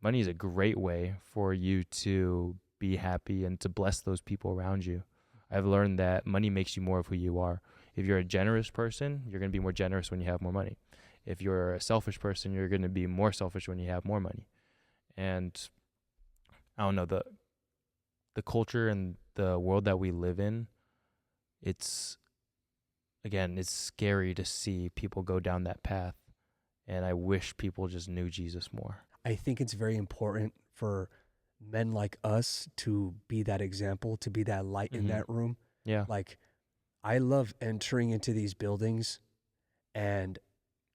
Money is a great way for you to be happy and to bless those people around you. I've learned that money makes you more of who you are. If you're a generous person, you're going to be more generous when you have more money. If you're a selfish person, you're going to be more selfish when you have more money. And I don't know, the culture and the world that we live in, it's scary to see people go down that path. And I wish people just knew Jesus more. I think it's very important for men like us to be that example, to be that light in that room. Yeah. Like, I love entering into these buildings and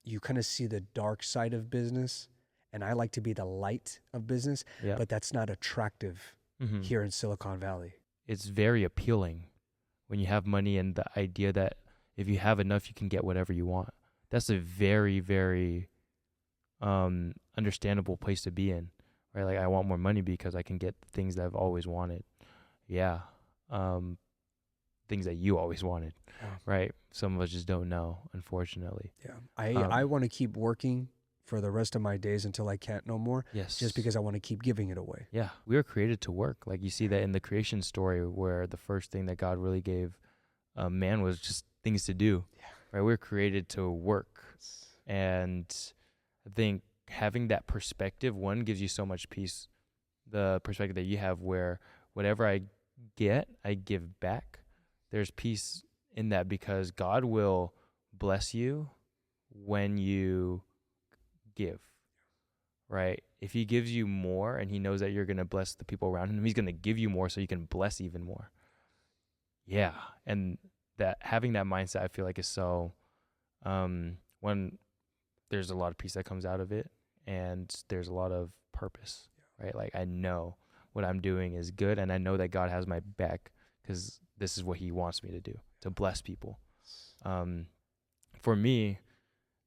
you kind of see the dark side of business, and I like to be the light of business, but that's not attractive here in Silicon Valley. It's very appealing when you have money, and the idea that if you have enough, you can get whatever you want. That's a very, very understandable place to be in, right? Like, I want more money because I can get the things that I've always wanted. Yeah. Things that you always wanted, right? Some of us just don't know, unfortunately. Yeah. I want to keep working for the rest of my days until I can't no more. Yes. Just because I want to keep giving it away. Yeah. We were created to work. Like, you see that in the creation story, where the first thing that God really gave man was just things to do, right? We were created to work. And I think having that perspective, one, gives you so much peace. The perspective that you have where whatever I get, I give back. There's peace in that because God will bless you when you give. right? If he gives you more and he knows that you're going to bless the people around him, he's going to give you more so you can bless even more. Yeah. And that having that mindset, I feel like is so, when there's a lot of peace that comes out of it and there's a lot of purpose, right? Like I know what I'm doing is good and I know that God has my back because this is what he wants me to do, to bless people. For me,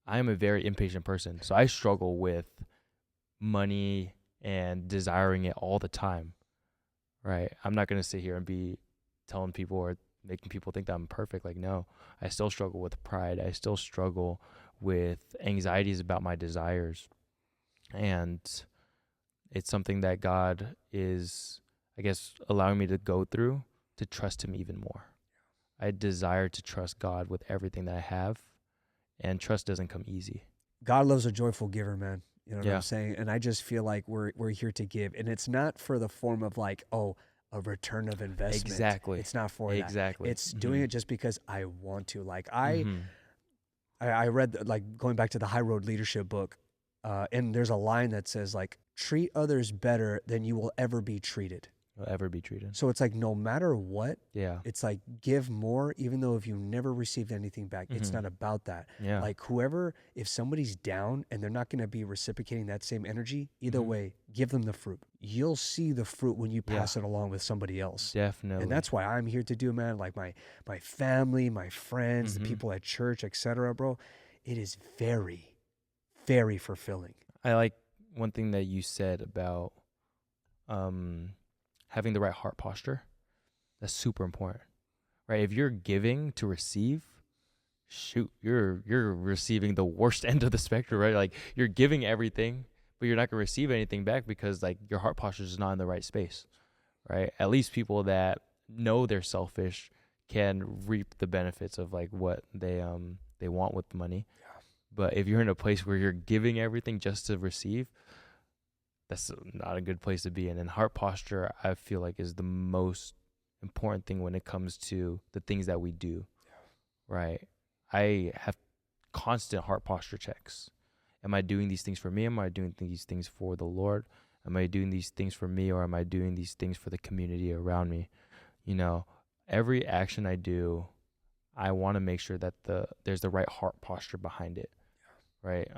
I am a very impatient person. So I struggle with money and desiring it all the time, right? I'm not going to sit here and be telling people or making people think that I'm perfect. Like, no, I still struggle with pride. I still struggle with anxieties about my desires. And it's something that God is, I guess, allowing me to go through to trust him even more. I desire to trust God with everything that I have, and trust doesn't come easy. God loves a joyful giver, man. You know what Yeah. I'm saying? And I just feel like we're here to give. And it's not for the form of like, oh, a return of investment. Exactly. It's not for Exactly. that. It's doing it just because I want to. Like I read, like going back to the High Road Leadership book, and there's a line that says like, treat others better than you will ever be treated. Will ever be treated. So it's like, no matter what, Yeah. it's like give more, even though if you never received anything back, it's not about that. Yeah. Like if somebody's down and they're not going to be reciprocating that same energy, either way, give them the fruit. You'll see the fruit when you pass it along with somebody else. Definitely. And that's why I'm here to do, man. Like my family, my friends, the people at church, etc., bro. It is very, very fulfilling. I like one thing that you said about having the right heart posture. That's super important, right? If you're giving to receive, shoot, you're receiving the worst end of the spectrum, right? Like you're giving everything, but you're not going to receive anything back because like your heart posture is not in the right space, right? At least people that know they're selfish can reap the benefits of like what they want with the money. Yeah. But if you're in a place where you're giving everything just to receive, that's not a good place to be in. And heart posture, I feel like, is the most important thing when it comes to the things that we do, right? I have constant heart posture checks. Am I doing these things for me? Am I doing these things for the Lord? Am I doing these things for me, or am I doing these things for the community around me? You know, every action I do, I want to make sure that there's the right heart posture behind it, right?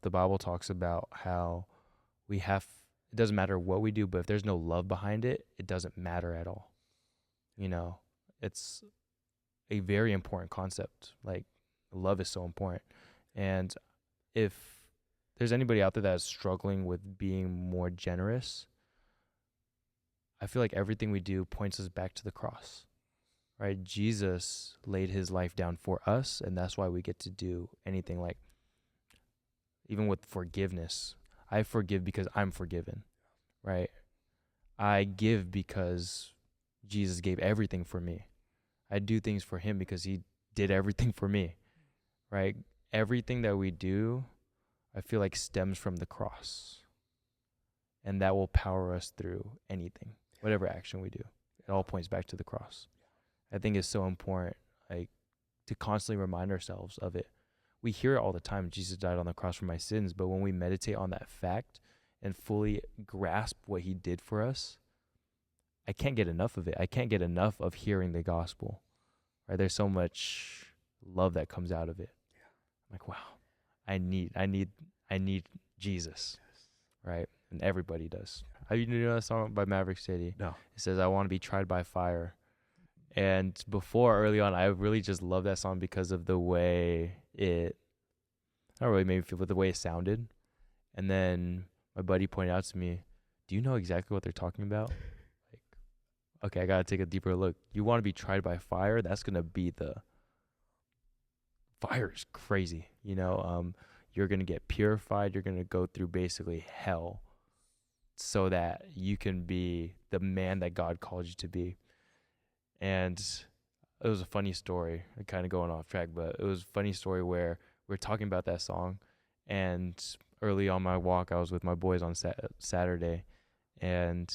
The Bible talks about how it doesn't matter what we do, but if there's no love behind it, it doesn't matter at all. You know, it's a very important concept. Like love is so important. And if there's anybody out there that is struggling with being more generous, I feel like everything we do points us back to the cross, right? Jesus laid his life down for us, and that's why we get to do anything. Like even with forgiveness, I forgive because I'm forgiven, right? I give because Jesus gave everything for me. I do things for him because he did everything for me, right? Everything that we do, I feel like stems from the cross. And that will power us through anything, whatever action we do. It all points back to the cross. I think it's so important, like, to constantly remind ourselves of it. We hear it all the time, Jesus died on the cross for my sins, but when we meditate on that fact and fully grasp what he did for us, I can't get enough of it. I can't get enough of hearing the gospel, right? There's so much love that comes out of it. I'm like, wow, I need Jesus, right? And everybody does. Have you know that song by Maverick City? No. It says, I want to be tried by fire. And before, early on, I really just loved that song because of the way not really made me feel, but the way it sounded. And then my buddy pointed out to me, do you know exactly what they're talking about? Like, okay, I got to take a deeper look. You want to be tried by fire? That's going to be fire is crazy. You know, you're going to get purified. You're going to go through basically hell so that you can be the man that God called you to be. And it was a funny story, kind of going off track, but it was a funny story where we're talking about that song. And early on my walk, I was with my boys on Saturday, and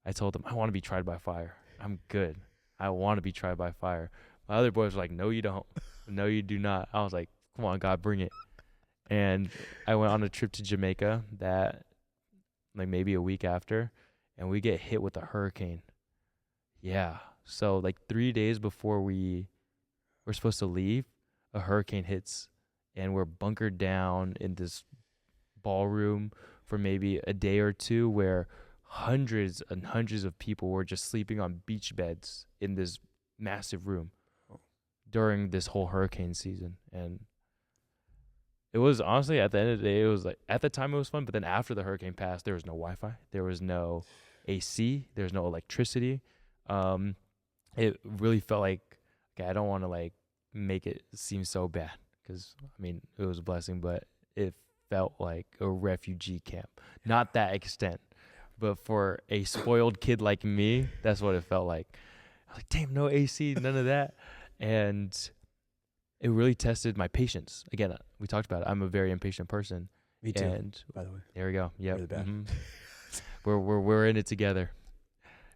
I told them, I want to be tried by fire. I'm good. I want to be tried by fire. My other boys were like, no, you don't. No, you do not. I was like, come on, God, bring it. And I went on a trip to Jamaica that like maybe a week after, and we get hit with a hurricane. Yeah. So like 3 days before we're supposed to leave, a hurricane hits, and we're bunkered down in this ballroom for maybe a day or two, where hundreds and hundreds of people were just sleeping on beach beds in this massive room during this whole hurricane season. And it was honestly, at the end of the day, it was like, at the time it was fun, but then after the hurricane passed, there was no Wi-Fi, there was no AC, there was no electricity. It really felt like, okay, I don't want to like make it seem so bad, because I mean it was a blessing, but it felt like a refugee camp. Not that extent, but for a spoiled kid like me, that's what it felt like. I was like, damn, no AC, none of that. And it really tested my patience. Again, we talked about it. I'm a very impatient person. Me too, And by the way. there we go. Yep. Really bad. We're in it together.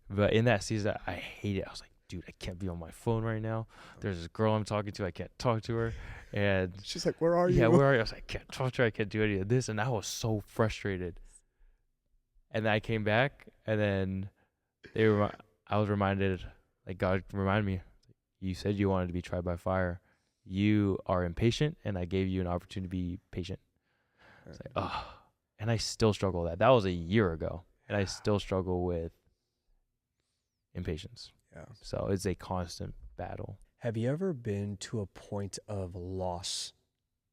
But in that season, I hate it. I was like, dude, I can't be on my phone right now. There's this girl I'm talking to. I can't talk to her. And She's like, where are you? yeah, where are you? I was like, I can't talk to her. I can't do any of this. And I was so frustrated. And then I came back, and then I was reminded, like God reminded me, you said you wanted to be tried by fire. You are impatient, and I gave you an opportunity to be patient. It's like, oh, and I still struggle with that. That was a year ago, and I still struggle with impatience. Yeah. So it's a constant battle. Have you ever been to a point of loss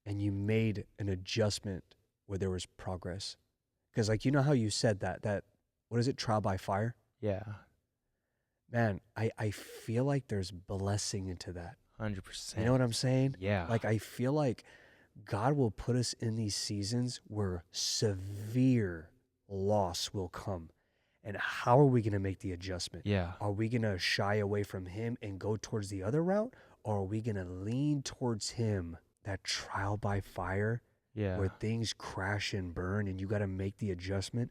and you made an adjustment where there was progress? Because like, you know how you said that, what is it, trial by fire? Yeah. Man, I feel like there's blessing into that. 100%. You know what I'm saying? Yeah. Like, I feel like God will put us in these seasons where severe loss will come. And how are we going to make the adjustment? Yeah. Are we going to shy away from him and go towards the other route? Or are we going to lean towards him, that trial by fire, Yeah. where things crash and burn and you got to make the adjustment?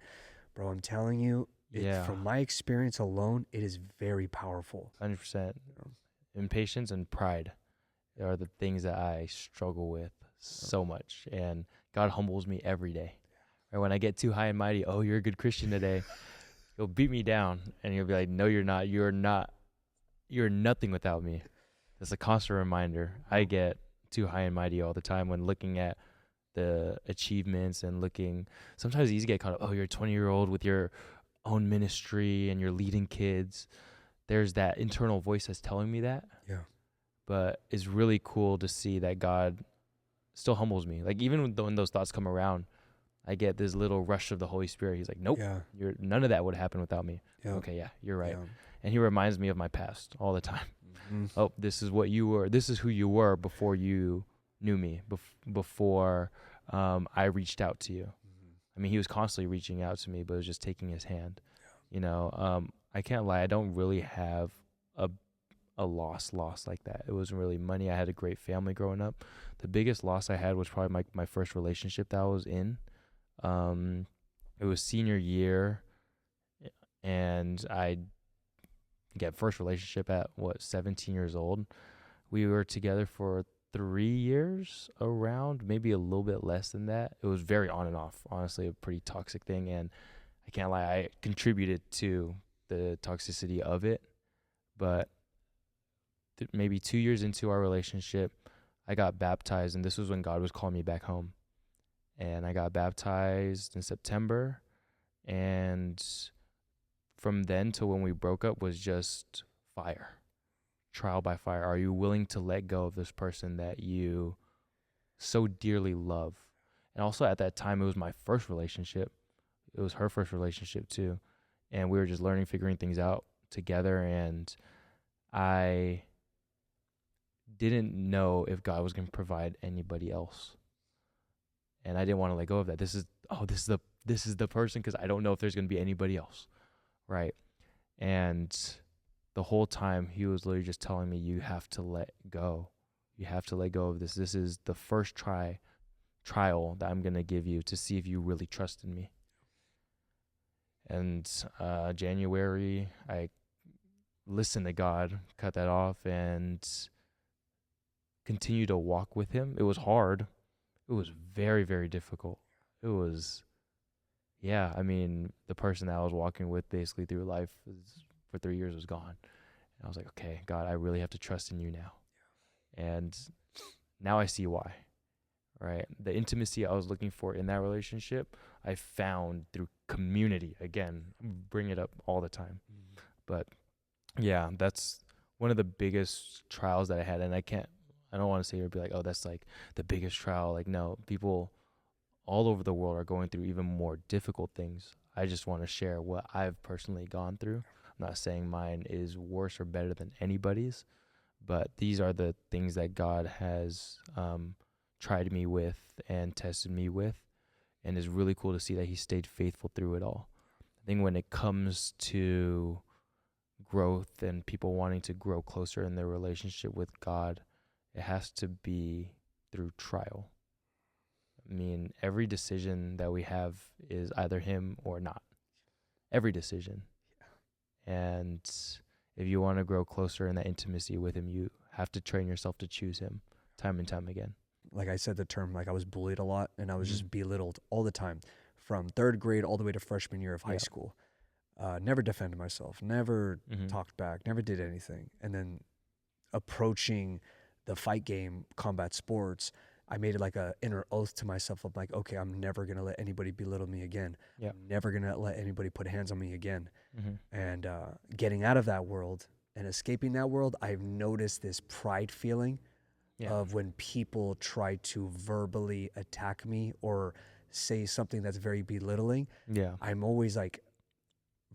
Bro, I'm telling you, Yeah. from my experience alone, it is very powerful. 100%. Impatience and pride are the things that I struggle with so much. And God humbles me every day. Right? When I get too high and mighty, oh, you're a good Christian today. He'll beat me down, and he'll be like, no, you're not. You're not. You're nothing without me. That's a constant reminder. I get too high and mighty all the time when looking at the achievements and looking. Sometimes it's easy to get caught up. Oh, you're a 20-year-old with your own ministry and you're leading kids. There's that internal voice that's telling me that. Yeah. But it's really cool to see that God still humbles me. Like, even when those thoughts come around, I get this little rush of the Holy Spirit. He's like, nope, Yeah. none of that would happen without me. Yeah. Okay, yeah, you're right. Yeah. And he reminds me of my past all the time. Mm-hmm. Oh, this is what you were. This is who you were before you knew me, before I reached out to you. Mm-hmm. I mean, he was constantly reaching out to me, but it was just taking his hand. Yeah. You know, I can't lie. I don't really have a loss like that. It wasn't really money. I had a great family growing up. The biggest loss I had was probably my first relationship that I was in. It was senior year, and I get first relationship at 17 years old. We were together for 3 years, around, maybe a little bit less than that. It was very on and off, honestly, a pretty toxic thing, and I can't lie, I contributed to the toxicity of it. But maybe 2 years into our relationship, I got baptized, and this was when God was calling me back home. And I got baptized in September, and from then till when we broke up was just fire, trial by fire. Are you willing to let go of this person that you so dearly love? And also at that time, it was my first relationship. It was her first relationship too. And we were just learning, figuring things out together. And I didn't know if God was going to provide anybody else. And I didn't want to let go of that. This is the person, because I don't know if there's going to be anybody else, right? And the whole time he was literally just telling me, you have to let go. You have to let go of this. This is the first trial that I'm going to give you to see if you really trust in me. And January, I listened to God, cut that off, and continue to walk with him. It was hard. it was very, very difficult. It was, yeah. I mean, the person that I was walking with basically through life for 3 years was gone. And I was like, okay, God, I really have to trust in you now. And now I see why, right? The intimacy I was looking for in that relationship, I found through community. Again, bring it up all the time. But yeah, that's one of the biggest trials that I had. And I don't want to say or be like, oh, that's like the biggest trial. Like, no, people all over the world are going through even more difficult things. I just want to share what I've personally gone through. I'm not saying mine is worse or better than anybody's, but these are the things that God has tried me with and tested me with, and it's really cool to see that he stayed faithful through it all. I think when it comes to growth and people wanting to grow closer in their relationship with God, it has to be through trial. I mean, every decision that we have is either him or not. Every decision. And if you want to grow closer in that intimacy with him, you have to train yourself to choose him time and time again. Like I said, the term, like I was bullied a lot and I was just belittled all the time from third grade all the way to freshman year of high school. Never defended myself, never talked back, never did anything. And then approaching the fight game, combat sports, I made it like a inner oath to myself of like, okay, I'm never going to let anybody belittle me again. Yeah. I'm never going to let anybody put hands on me again. And getting out of that world and escaping that world, I've noticed this pride feeling of when people try to verbally attack me or say something that's very belittling. Yeah. I'm always like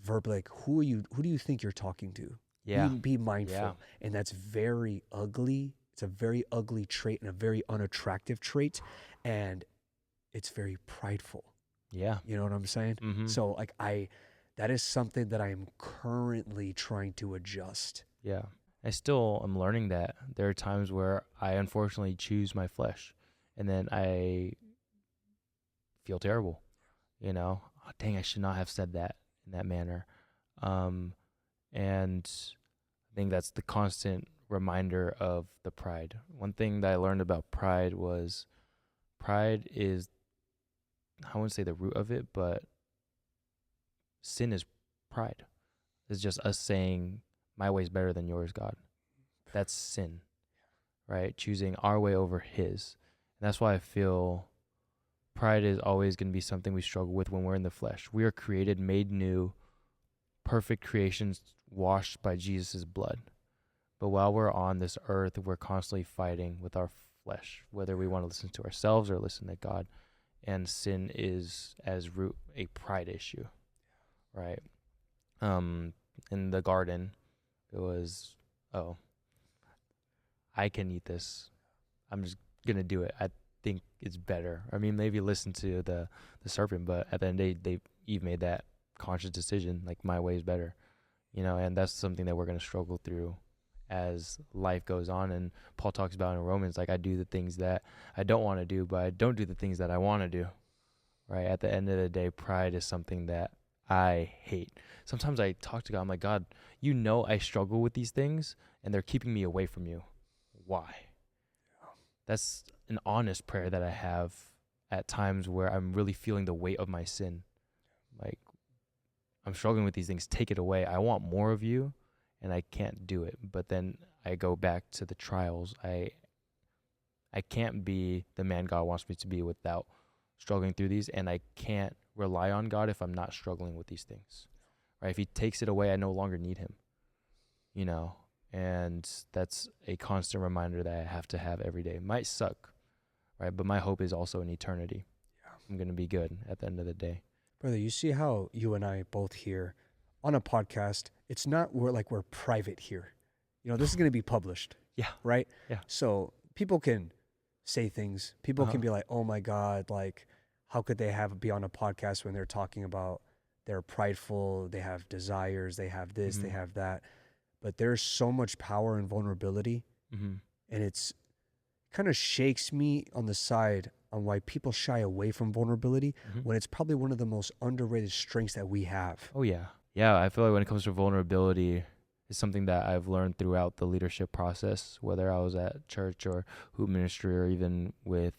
verbally like, who do you think you're talking to? Yeah. Be mindful. Yeah. And that's very ugly. It's a very ugly trait and a very unattractive trait. And it's very prideful. Yeah. You know what I'm saying? So like that is something that I'm currently trying to adjust. Yeah. I still am learning that. There are times where I unfortunately choose my flesh and then I feel terrible. You know, oh, dang, I should not have said that in that manner. And I think that's the constant reminder of the pride. One thing that I learned about pride was pride is, I wouldn't say the root of it, but sin is pride. It's just us saying, my way's better than yours, God. That's sin, right? Choosing our way over his. And that's why I feel pride is always going to be something we struggle with when we're in the flesh. We are created, made new, perfect creations washed by Jesus' blood. But while we're on this earth, we're constantly fighting with our flesh, whether we want to listen to ourselves or listen to God. And sin is, as root, a pride issue, right? In the garden, it was, oh, I can eat this. I'm just going to do it. I think it's better. I mean, maybe listen to the serpent, but at the end of the day, Eve made that conscious decision, like my way is better, you know, and that's something that we're going to struggle through as life goes on. And Paul talks about in Romans, like, I do the things that I don't want to do, but I don't do the things that I want to do, right? At the end of the day, pride is something that I hate. Sometimes I talk to God, I'm like, God, you know I struggle with these things and they're keeping me away from you. Why? That's an honest prayer that I have at times where I'm really feeling the weight of my sin. Like, I'm struggling with these things. Take it away. I want more of you, and I can't do it. But then I go back to the trials. I can't be the man God wants me to be without struggling through these, and I can't rely on God if I'm not struggling with these things. Right? If he takes it away, I no longer need him. You know, and that's a constant reminder that I have to have every day. It might suck, right? But my hope is also in eternity. Yeah. I'm going to be good at the end of the day. Brother, you see how you and I both here on a podcast, it's not we're private here. You know, this is going to be published. Yeah. Right? Yeah. So people can say things. People can be like, oh my God, like, how could they be on a podcast when they're talking about they're prideful, they have desires, they have this, they have that. But there's so much power and vulnerability. And it's kind of shakes me on the side on why people shy away from vulnerability when it's probably one of the most underrated strengths that we have. Oh, yeah. Yeah, I feel like when it comes to vulnerability, it's something that I've learned throughout the leadership process, whether I was at church or hoop ministry or even with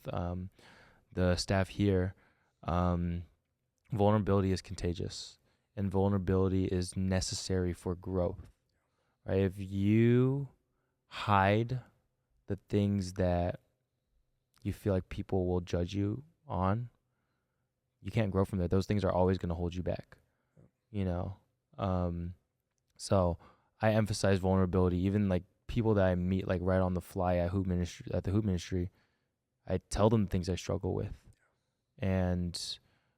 the staff here, vulnerability is contagious, and vulnerability is necessary for growth, right? If you hide the things that you feel like people will judge you on, you can't grow from there. Those things are always going to hold you back, you know? So I emphasize vulnerability. Even like people that I meet like right on the fly at the hoop ministry, I tell them things I struggle with. And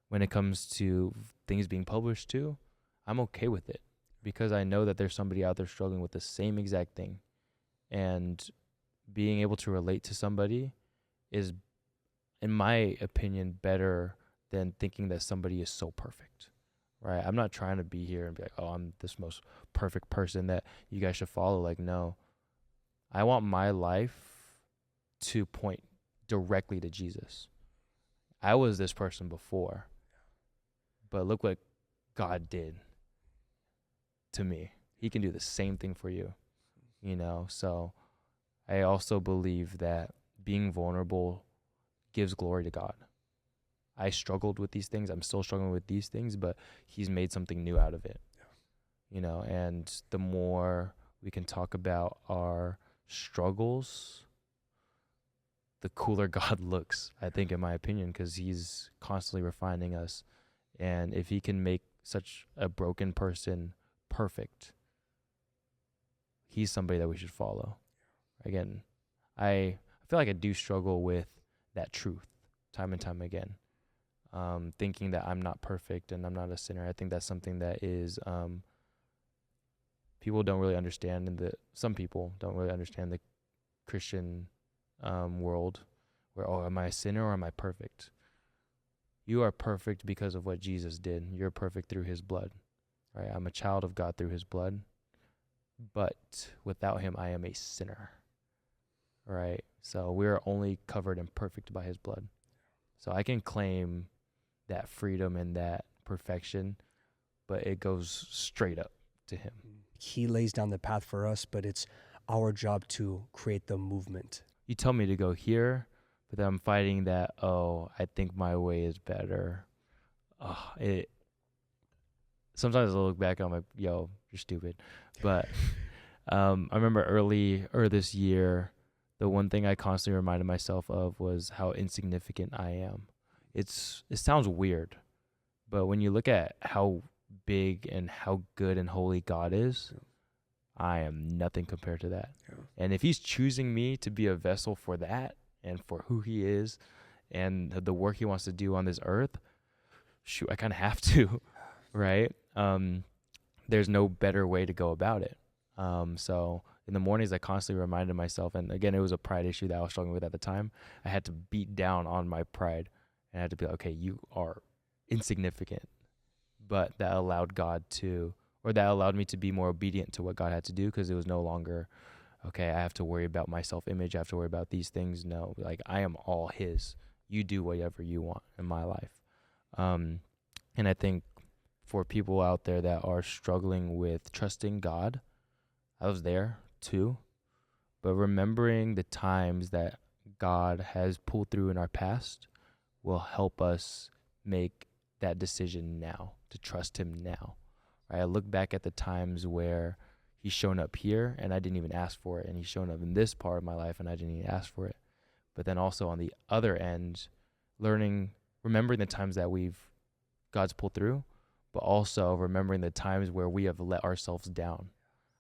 when it comes to things being published too, I'm okay with it because I know that there's somebody out there struggling with the same exact thing. And being able to relate to somebody is, in my opinion, better than thinking that somebody is so perfect, right? I'm not trying to be here and be like, oh, I'm this most perfect person that you guys should follow. Like, no, I want my life to point directly to Jesus. I was this person before, but look what God did to me. He can do the same thing for you, you know? So I also believe that being vulnerable gives glory to God. I struggled with these things. I'm still struggling with these things, but he's made something new out of it, you know? And the more we can talk about our struggles, the cooler God looks, I think, in my opinion, because he's constantly refining us. And if he can make such a broken person perfect, he's somebody that we should follow. Again, I feel like I do struggle with that truth time and time again, thinking that I'm not perfect and I'm not a sinner. I think that's something that is people don't really understand, and some people don't really understand the Christian world, where, oh, am I a sinner or am I perfect? You are perfect because of what Jesus did. You're perfect through his blood, right? I'm a child of God through his blood, but without him, I am a sinner, right? So we're only covered and perfect by his blood. So I can claim that freedom and that perfection, but it goes straight up to him. He lays down the path for us, but it's our job to create the movement. You tell me to go here, but then I'm fighting that, oh, I think my way is better. Sometimes I look back and I'm like, yo, you're stupid. But I remember earlier this year, the one thing I constantly reminded myself of was how insignificant I am. It sounds weird, but when you look at how big and how good and holy God is, I am nothing compared to that. Yeah. And if he's choosing me to be a vessel for that and for who he is and the work he wants to do on this earth, shoot, I kind of have to, right? There's no better way to go about it. So in the mornings, I constantly reminded myself, and again, it was a pride issue that I was struggling with at the time. I had to beat down on my pride, and I had to be like, okay, you are insignificant. But that allowed me to be more obedient to what God had to do, because it was no longer, okay, I have to worry about my self-image. I have to worry about these things. No, like, I am all his. You do whatever you want in my life. And I think for people out there that are struggling with trusting God, I was there too, but remembering the times that God has pulled through in our past will help us make that decision now, to trust him now. Right? I look back at the times where he's shown up here and I didn't even ask for it, and he's shown up in this part of my life and I didn't even ask for it. But then also on the other end, remembering the times that God's pulled through, but also remembering the times where we have let ourselves down.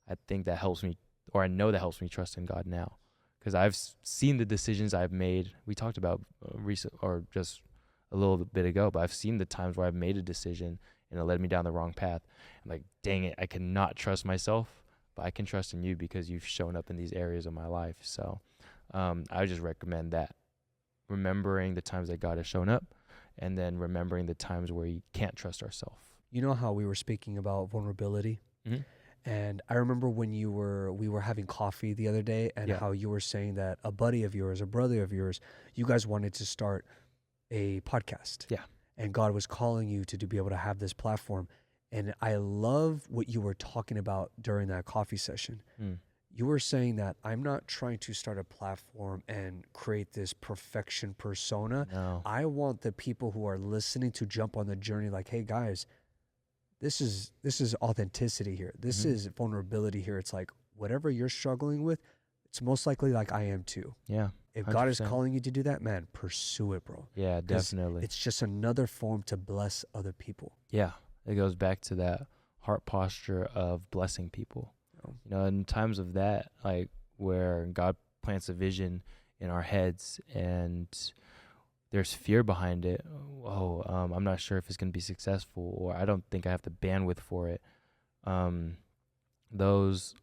I think that helps me, or I know that helps me trust in God now, because I've seen the decisions I've made. We talked about just a little bit ago, but I've seen the times where I've made a decision and it led me down the wrong path. I'm like, dang it, I cannot trust myself, but I can trust in you because you've shown up in these areas of my life. So I would just recommend that, remembering the times that God has shown up, and then remembering the times where you can't trust ourselves. You know how we were speaking about vulnerability? Mm-hmm. And I remember when we were having coffee the other day, and how you were saying that a buddy of yours, a brother of yours, you guys wanted to start a podcast. Yeah. And God was calling you to be able to have this platform. And I love what you were talking about during that coffee session. you were saying that I'm not trying to start a platform and create this perfection persona. No. I want the people who are listening to jump on the journey like, hey guys, this is authenticity here. This Mhm. is vulnerability here. It's like whatever you're struggling with, it's most likely like I am too. Yeah. If God is 100%. calling you to do that, man, pursue it, bro. Yeah, 'Cause definitely. it's just another form to bless other people. Yeah. It goes back to that heart posture of blessing people. You know? You know, in times of that, like where God plants a vision in our heads and there's fear behind it. Oh, I'm not sure if it's going to be successful, or I don't think I have the bandwidth for it. Those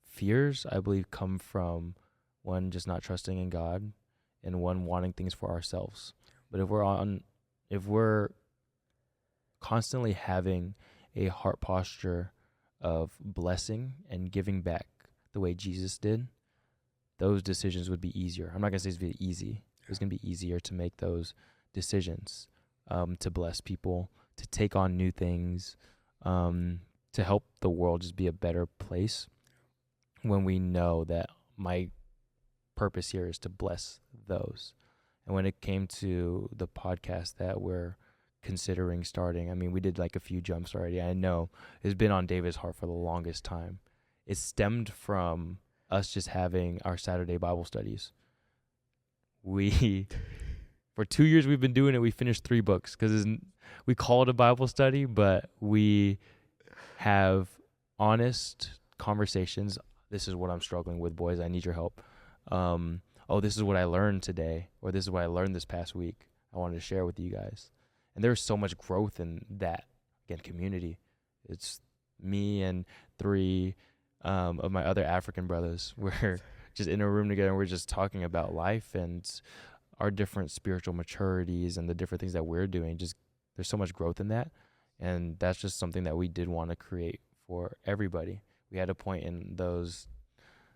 fears, I believe, come from one, just not trusting in God, and one, wanting things for ourselves. But if we're constantly having a heart posture of blessing and giving back the way Jesus did, those decisions would be easier. I'm not going to say it's very easy. It's going to be easier to make those decisions, to bless people, to take on new things, to help the world just be a better place when we know that my purpose here is to bless those. And when it came to the podcast that we're considering starting, I mean, we did like a few jumps already. I know it's been on David's heart for the longest time. It stemmed from us just having our Saturday Bible studies. For 2 years we've been doing it. We finished 3 books because we call it a Bible study, but we have honest conversations. This is what I'm struggling with, boys. I need your help. This is what I learned today, or this is what I learned this past week. I wanted to share with you guys. And there's so much growth in that, again, community. It's me and 3 of my other African brothers. We're just in a room together, and we're just talking about life and our different spiritual maturities and the different things that we're doing. Just there's so much growth in that. And that's just something that we did want to create for everybody. We had a point in those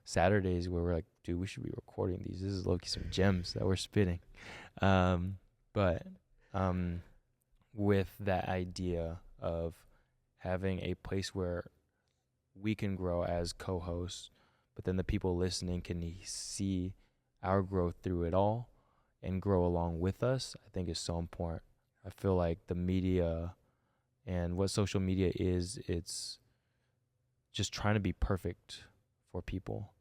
Saturdays where we're like, dude, we should be recording these. This is low-key some gems that we're spitting. With that idea of having a place where we can grow as co-hosts, but then the people listening can see our growth through it all and grow along with us, I think is so important. I feel like the media and what social media is, it's just trying to be perfect for people.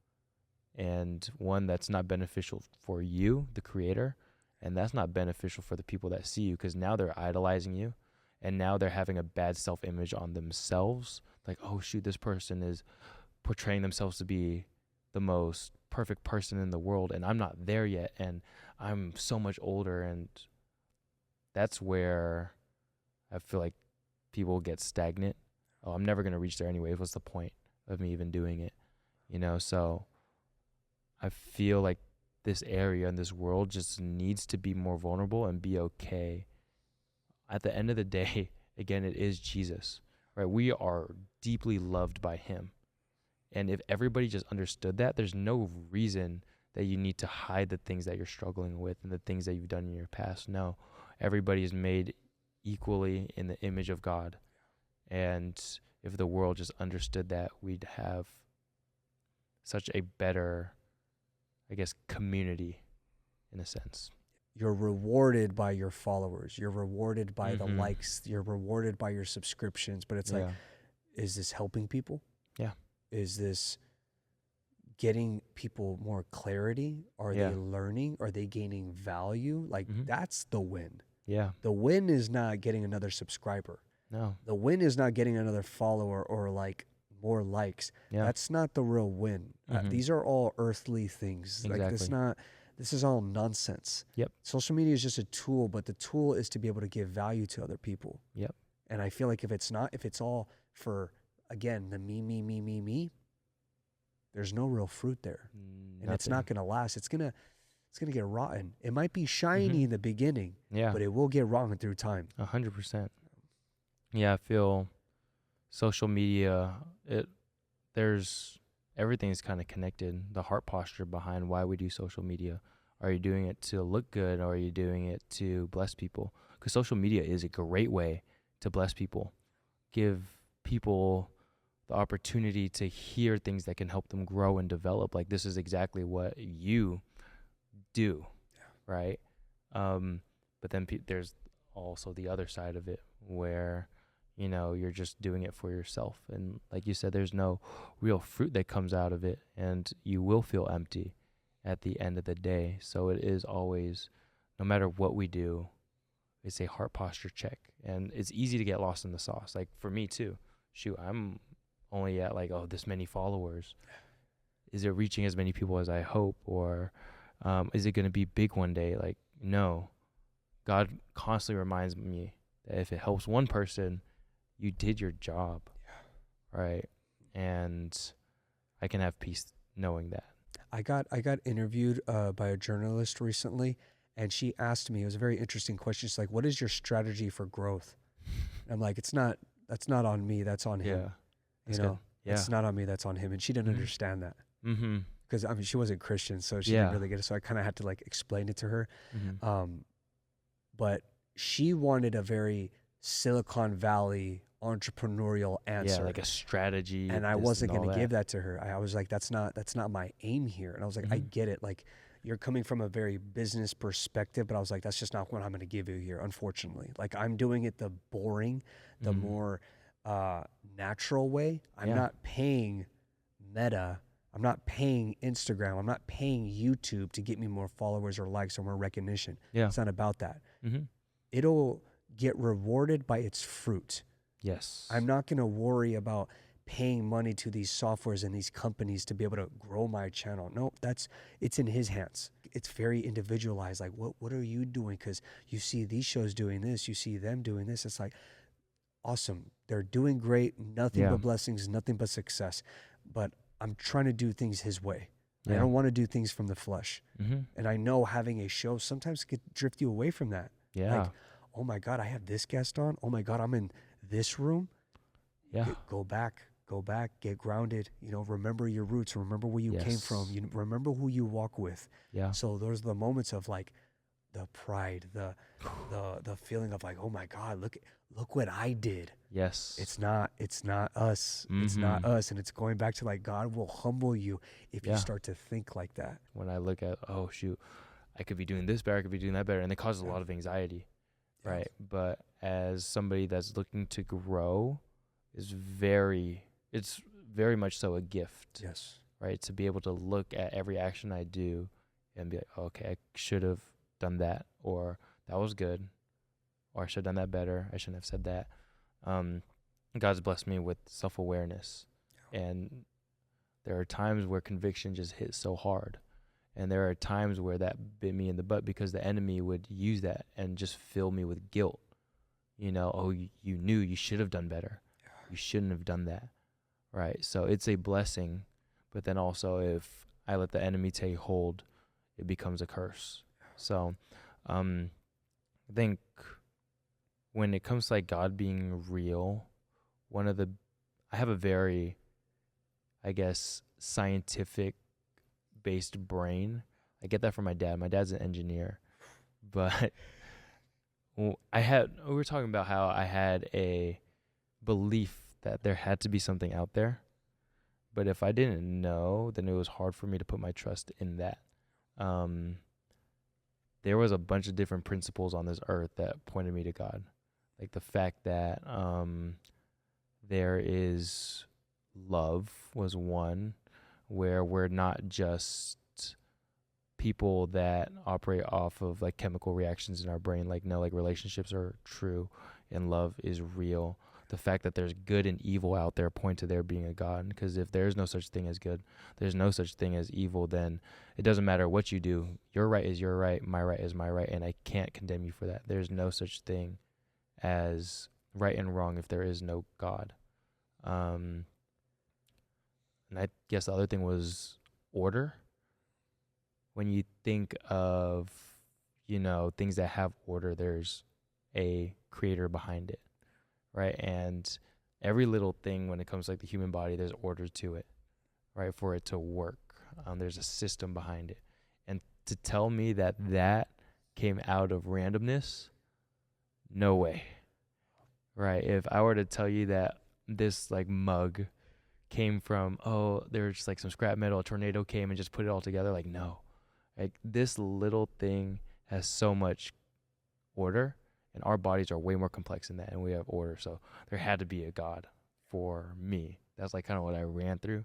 And one, that's not beneficial for you, the creator, and that's not beneficial for the people that see you, because now they're idolizing you, and now they're having a bad self-image on themselves. Like, oh, shoot, this person is portraying themselves to be the most perfect person in the world, and I'm not there yet, and I'm so much older. And that's where I feel like people get stagnant. Oh, I'm never going to reach there anyway. What's the point of me even doing it? You know, so I feel like this area and this world just needs to be more vulnerable and be okay. At the end of the day, again, it is Jesus, right? We are deeply loved by him. And if everybody just understood that, there's no reason that you need to hide the things that you're struggling with and the things that you've done in your past. No, everybody is made equally in the image of God. And if the world just understood that, we'd have such a better, I guess, community in a sense. You're rewarded by your followers. You're rewarded by the Mhm. likes. You're rewarded by your subscriptions. But it's like, is this helping people? Yeah. Is this getting people more clarity? Are Yeah. they learning? Are they gaining value? Like, Mhm. that's the win. Yeah. The win is not getting another subscriber. No. The win is not getting another follower or like more likes. Yeah. That's not the real win. Mhm. These are all earthly things. Like, this is all nonsense. Yep. Social media is just a tool, but the tool is to be able to give value to other people. Yep. And I feel like if it's all for, again, the me, there's no real fruit there. And it's not going to last. It's going to get rotten. It might be shiny in the beginning, but it will get rotten through time. 100%. Yeah, I feel social media, everything's kind of connected. The heart posture behind why we do social media. Are you doing it to look good, or are you doing it to bless people? Because social media is a great way to bless people. Give people the opportunity to hear things that can help them grow and develop. Like, this is exactly what you do, right? But then there's also the other side of it where, you know, you're just doing it for yourself. And like you said, there's no real fruit that comes out of it, and you will feel empty at the end of the day. So it is always, no matter what we do, it's a heart posture check. And it's easy to get lost in the sauce. Like for me too. Shoot, I'm only at like, oh, this many followers. Is it reaching as many people as I hope? Or is it going to be big one day? Like, no. God constantly reminds me that if it helps one person, you did your job. Yeah. Right? And I can have peace knowing that. I got interviewed by a journalist recently, and she asked me, it was a very interesting question. She's like, what is your strategy for growth? And I'm like, that's not on me, that's on him. Yeah. You know, it's not on me, that's on him. And she didn't understand that. Because I mean, she wasn't Christian, so she didn't really get it. So I kind of had to like explain it to her. But she wanted a very Silicon Valley entrepreneurial answer, like a strategy, and I wasn't going to give that to her. I was like, that's not my aim here. And I was like, I get it, like you're coming from a very business perspective, but I was like, that's just not what I'm going to give you here, unfortunately. Like, I'm doing it the boring, the more natural way. I'm not paying Meta, I'm not paying Instagram, I'm not paying YouTube to get me more followers or likes or more recognition. It's not about that. It'll get rewarded by its fruit. Yes. I'm not going to worry about paying money to these softwares and these companies to be able to grow my channel. No, it's in his hands. It's very individualized. Like, what are you doing? Because you see these shows doing this, you see them doing this. It's like, awesome. They're doing great. Nothing but blessings, nothing but success. But I'm trying to do things his way. I don't want to do things from the flesh. And I know having a show sometimes could drift you away from that. Like, oh my God, I have this guest on. Oh my God, I'm in this room. Go back, get grounded. You know, remember your roots. Remember where you came from. You remember who you walk with. So those are the moments of like the pride, the feeling of like, oh my God, look what I did. It's not us. It's not us. And it's going back to like, God will humble you if you start to think like that. When I look at, oh shoot, I could be doing this better, I could be doing that better, and it causes a lot of anxiety. Right. But as somebody that's looking to grow, it's very much so a gift. Right. To be able to look at every action I do and be like, oh, okay, I should have done that, or that was good, or I should have done that better. I shouldn't have said that. God's blessed me with self-awareness. And there are times where conviction just hits so hard. And there are times where that bit me in the butt because the enemy would use that and just fill me with guilt. You know, oh, you knew you should have done better. You shouldn't have done that. Right? So it's a blessing. But then also if I let the enemy take hold, it becomes a curse. So I think when it comes to like God being real, I have a very, I guess, scientific based brain. I get that from my dad. My dad's an engineer, but we were talking about how I had a belief that there had to be something out there, but if I didn't know, then it was hard for me to put my trust in that. There was a bunch of different principles on this earth that pointed me to God, like the fact that there is love was one, where we're not just people that operate off of like chemical reactions in our brain. Like, no, like relationships are true and love is real. The fact that there's good and evil out there point to there being a God, because if there's no such thing as good, there's no such thing as evil, then it doesn't matter what you do. Your right is your right, my right is my right, and I can't condemn you for that. There's no such thing as right and wrong if there is no God. And I guess the other thing was order. When you think of, you know, things that have order, there's a creator behind it, right? And every little thing when it comes to like the human body, there's order to it, right? For it to work. There's a system behind it. And to tell me that came out of randomness, no way, right? If I were to tell you that this like mug came from, oh, there's just like some scrap metal, a tornado came and just put it all together. Like, no. Like, this little thing has so much order, and our bodies are way more complex than that, and we have order. So there had to be a God for me. That's like kind of what I ran through.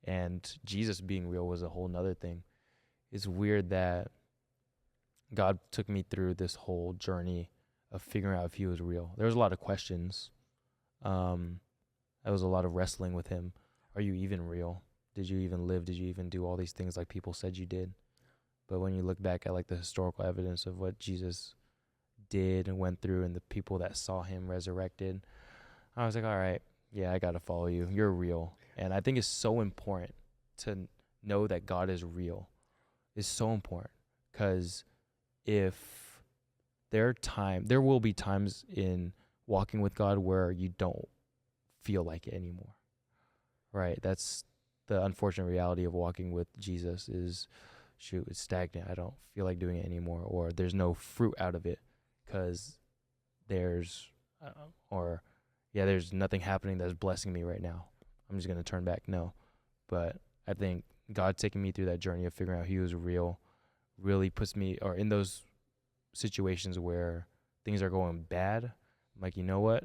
And Jesus being real was a whole nother thing. It's weird that God took me through this whole journey of figuring out if he was real. There was a lot of questions. There was a lot of wrestling with him. Are you even real? Did you even live? Did you even do all these things like people said you did? But when you look back at like the historical evidence of what Jesus did and went through and the people that saw him resurrected, I was like, all right, yeah, I got to follow you. You're real. And I think it's so important to know that God is real. It's so important, because if there will be times in walking with God where you don't feel like it anymore, right? That's the unfortunate reality of walking with Jesus is, shoot, it's stagnant. I don't feel like doing it anymore, or there's no fruit out of it because there's nothing happening that's blessing me right now. I'm just going to turn back. No. But I think God taking me through that journey of figuring out he was real really puts me, or in those situations where things are going bad, I'm like, you know what?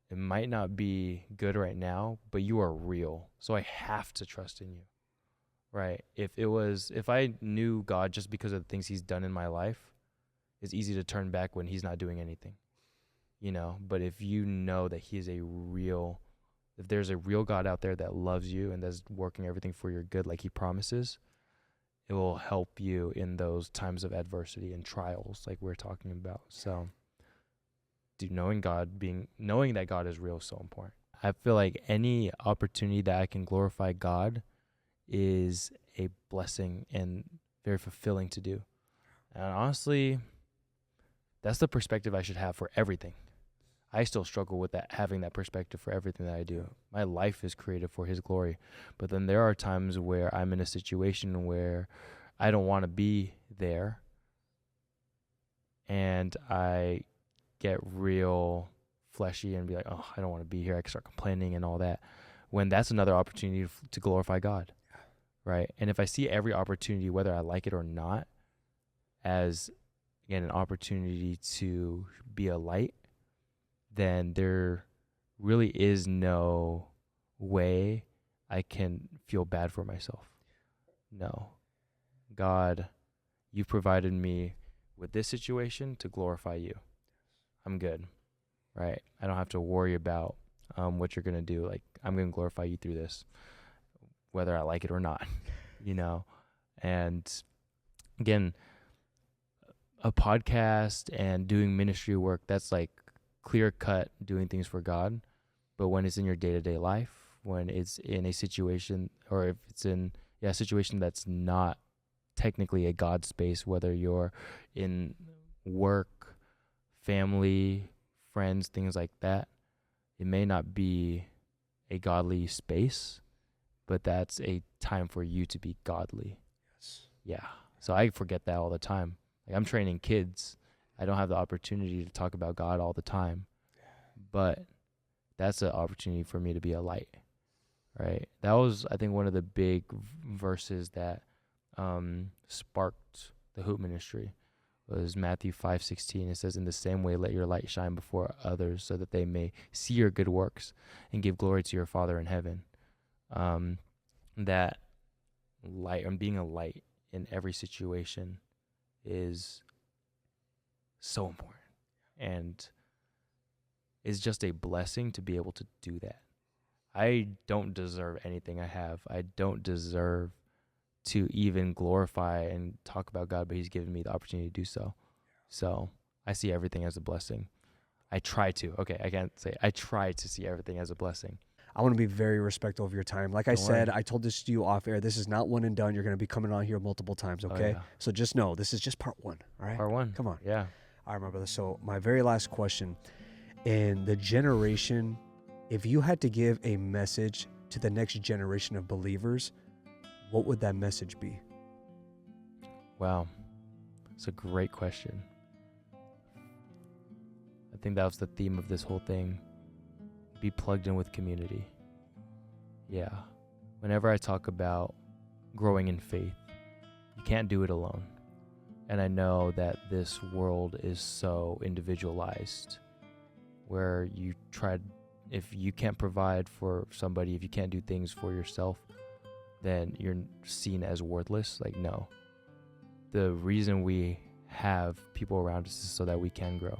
It might not be good right now, but you are real. So I have to trust in you, right? If I knew God just because of the things he's done in my life, it's easy to turn back when he's not doing anything, But if you know that he is if there's a real God out there that loves you and that's working everything for your good like he promises, it will help you in those times of adversity and trials like we're talking about. So knowing that God is real is so important. I feel like any opportunity that I can glorify God is a blessing and very fulfilling to do. And honestly, that's the perspective I should have for everything. I still struggle with that, having that perspective for everything that I do. My life is created for his glory. But then there are times where I'm in a situation where I don't want to be there, and I get real fleshy and be like, oh, I don't want to be here. I can start complaining and all that, when that's another opportunity to glorify God, right? And if I see every opportunity, whether I like it or not, as, again, an opportunity to be a light, then there really is no way I can feel bad for myself. No. God, you've provided me with this situation to glorify you. I'm good, right? I don't have to worry about what you're going to do. Like, I'm going to glorify you through this, whether I like it or not, And again, a podcast and doing ministry work, that's like clear cut doing things for God. But when it's in your day-to-day life, when it's in a situation, or if it's in a situation that's not technically a God space, whether you're in work, family, friends, things like that, it may not be a godly space, but that's a time for you to be godly. Yes. Yeah. So I forget that all the time. Like, I'm training kids. I don't have the opportunity to talk about God all the time, but that's an opportunity for me to be a light, right? That was, I think, one of the big verses that sparked the Hoop ministry was Matthew 5:16. It says, in the same way, let your light shine before others so that they may see your good works and give glory to your Father in heaven. That light, and being a light in every situation, is so important, and it's just a blessing to be able to do that. I don't deserve anything I have. I don't deserve to even glorify and talk about God, but he's given me the opportunity to do so. So I see everything as a blessing. I try to. Okay, I can't say I try to see everything as a blessing. I want to be very respectful of your time. Like I said, I told this to you off air. This is not one and done. You're going to be coming on here multiple times, okay? Oh, yeah. So just know, this is just part one, all right? Part one. Come on. Yeah. All right, my brother. So my very last question. In the generation, if you had to give a message to the next generation of believers, what would that message be? Wow. It's a great question. I think that was the theme of this whole thing. Be plugged in with community. Yeah. Whenever I talk about growing in faith, you can't do it alone. And I know that this world is so individualized, where if you can't provide for somebody, if you can't do things for yourself, then you're seen as worthless. Like, no. The reason we have people around us is so that we can grow.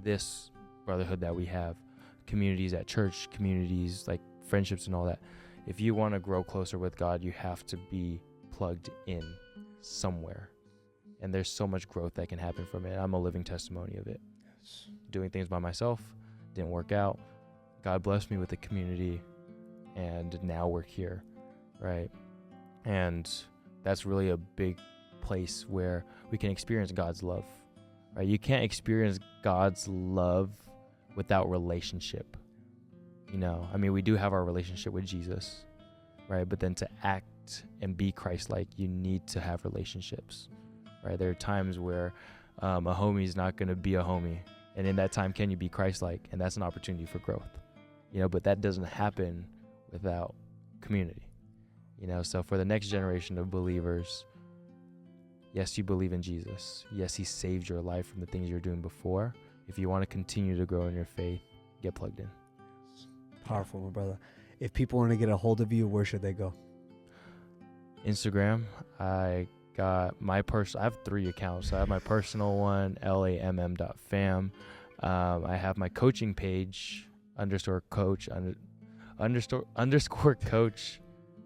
This brotherhood that we have, communities at church, communities like friendships and all that. If you want to grow closer with God, you have to be plugged in somewhere. And there's so much growth that can happen from it. I'm a living testimony of it. Yes. Doing things by myself didn't work out. God blessed me with a community, and now we're here, right? And that's really a big place where we can experience God's love, right? You can't experience God's love without relationship. We do have our relationship with Jesus, right? But then to act and be Christ-like, you need to have relationships, right? There are times where a homie is not going to be a homie. And in that time, can you be Christ-like? And that's an opportunity for growth, but that doesn't happen without community, So for the next generation of believers, yes, you believe in Jesus. Yes, he saved your life from the things you're doing before. If you want to continue to grow in your faith, get plugged in. Powerful, my brother. If people want to get a hold of you, where should they go? Instagram. I have 3 accounts. I have my personal one, lamm.fam. I have my coaching page, _coach,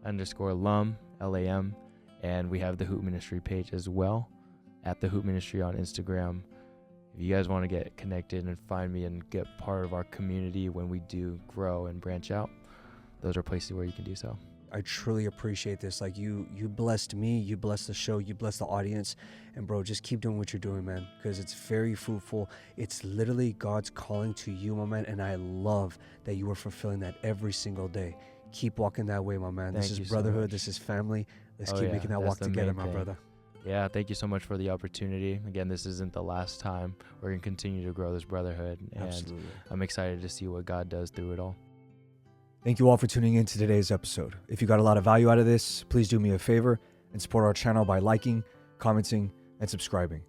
_Lam, LAM. And we have the Hoop Ministry page as well, at the Hoop Ministry on Instagram. If you guys want to get connected and find me and get part of our community when we do grow and branch out, those are places where you can do so. I truly appreciate this. Like you blessed me, you blessed the show, you blessed the audience. And bro, just keep doing what you're doing, man, because it's very fruitful. It's literally God's calling to you, my man. And I love that you are fulfilling that every single day. Keep walking that way, my man. Thank This you is so brotherhood. much. This is family. Let's keep Yeah, making that that's walk the together, main my thing. brother. Yeah, thank you so much for the opportunity. Again, this isn't the last time. We're going to continue to grow this brotherhood. And Absolutely. I'm excited to see what God does through it all. Thank you all for tuning in to today's episode. If you got a lot of value out of this, please do me a favor and support our channel by liking, commenting, and subscribing.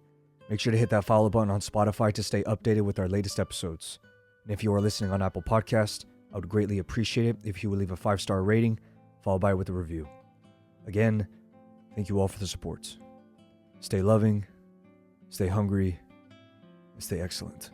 Make sure to hit that follow button on Spotify to stay updated with our latest episodes. And if you are listening on Apple Podcast, I would greatly appreciate it if you would leave a 5-star rating, followed by with a review. Again, thank you all for the support. Stay loving, stay hungry, and stay excellent.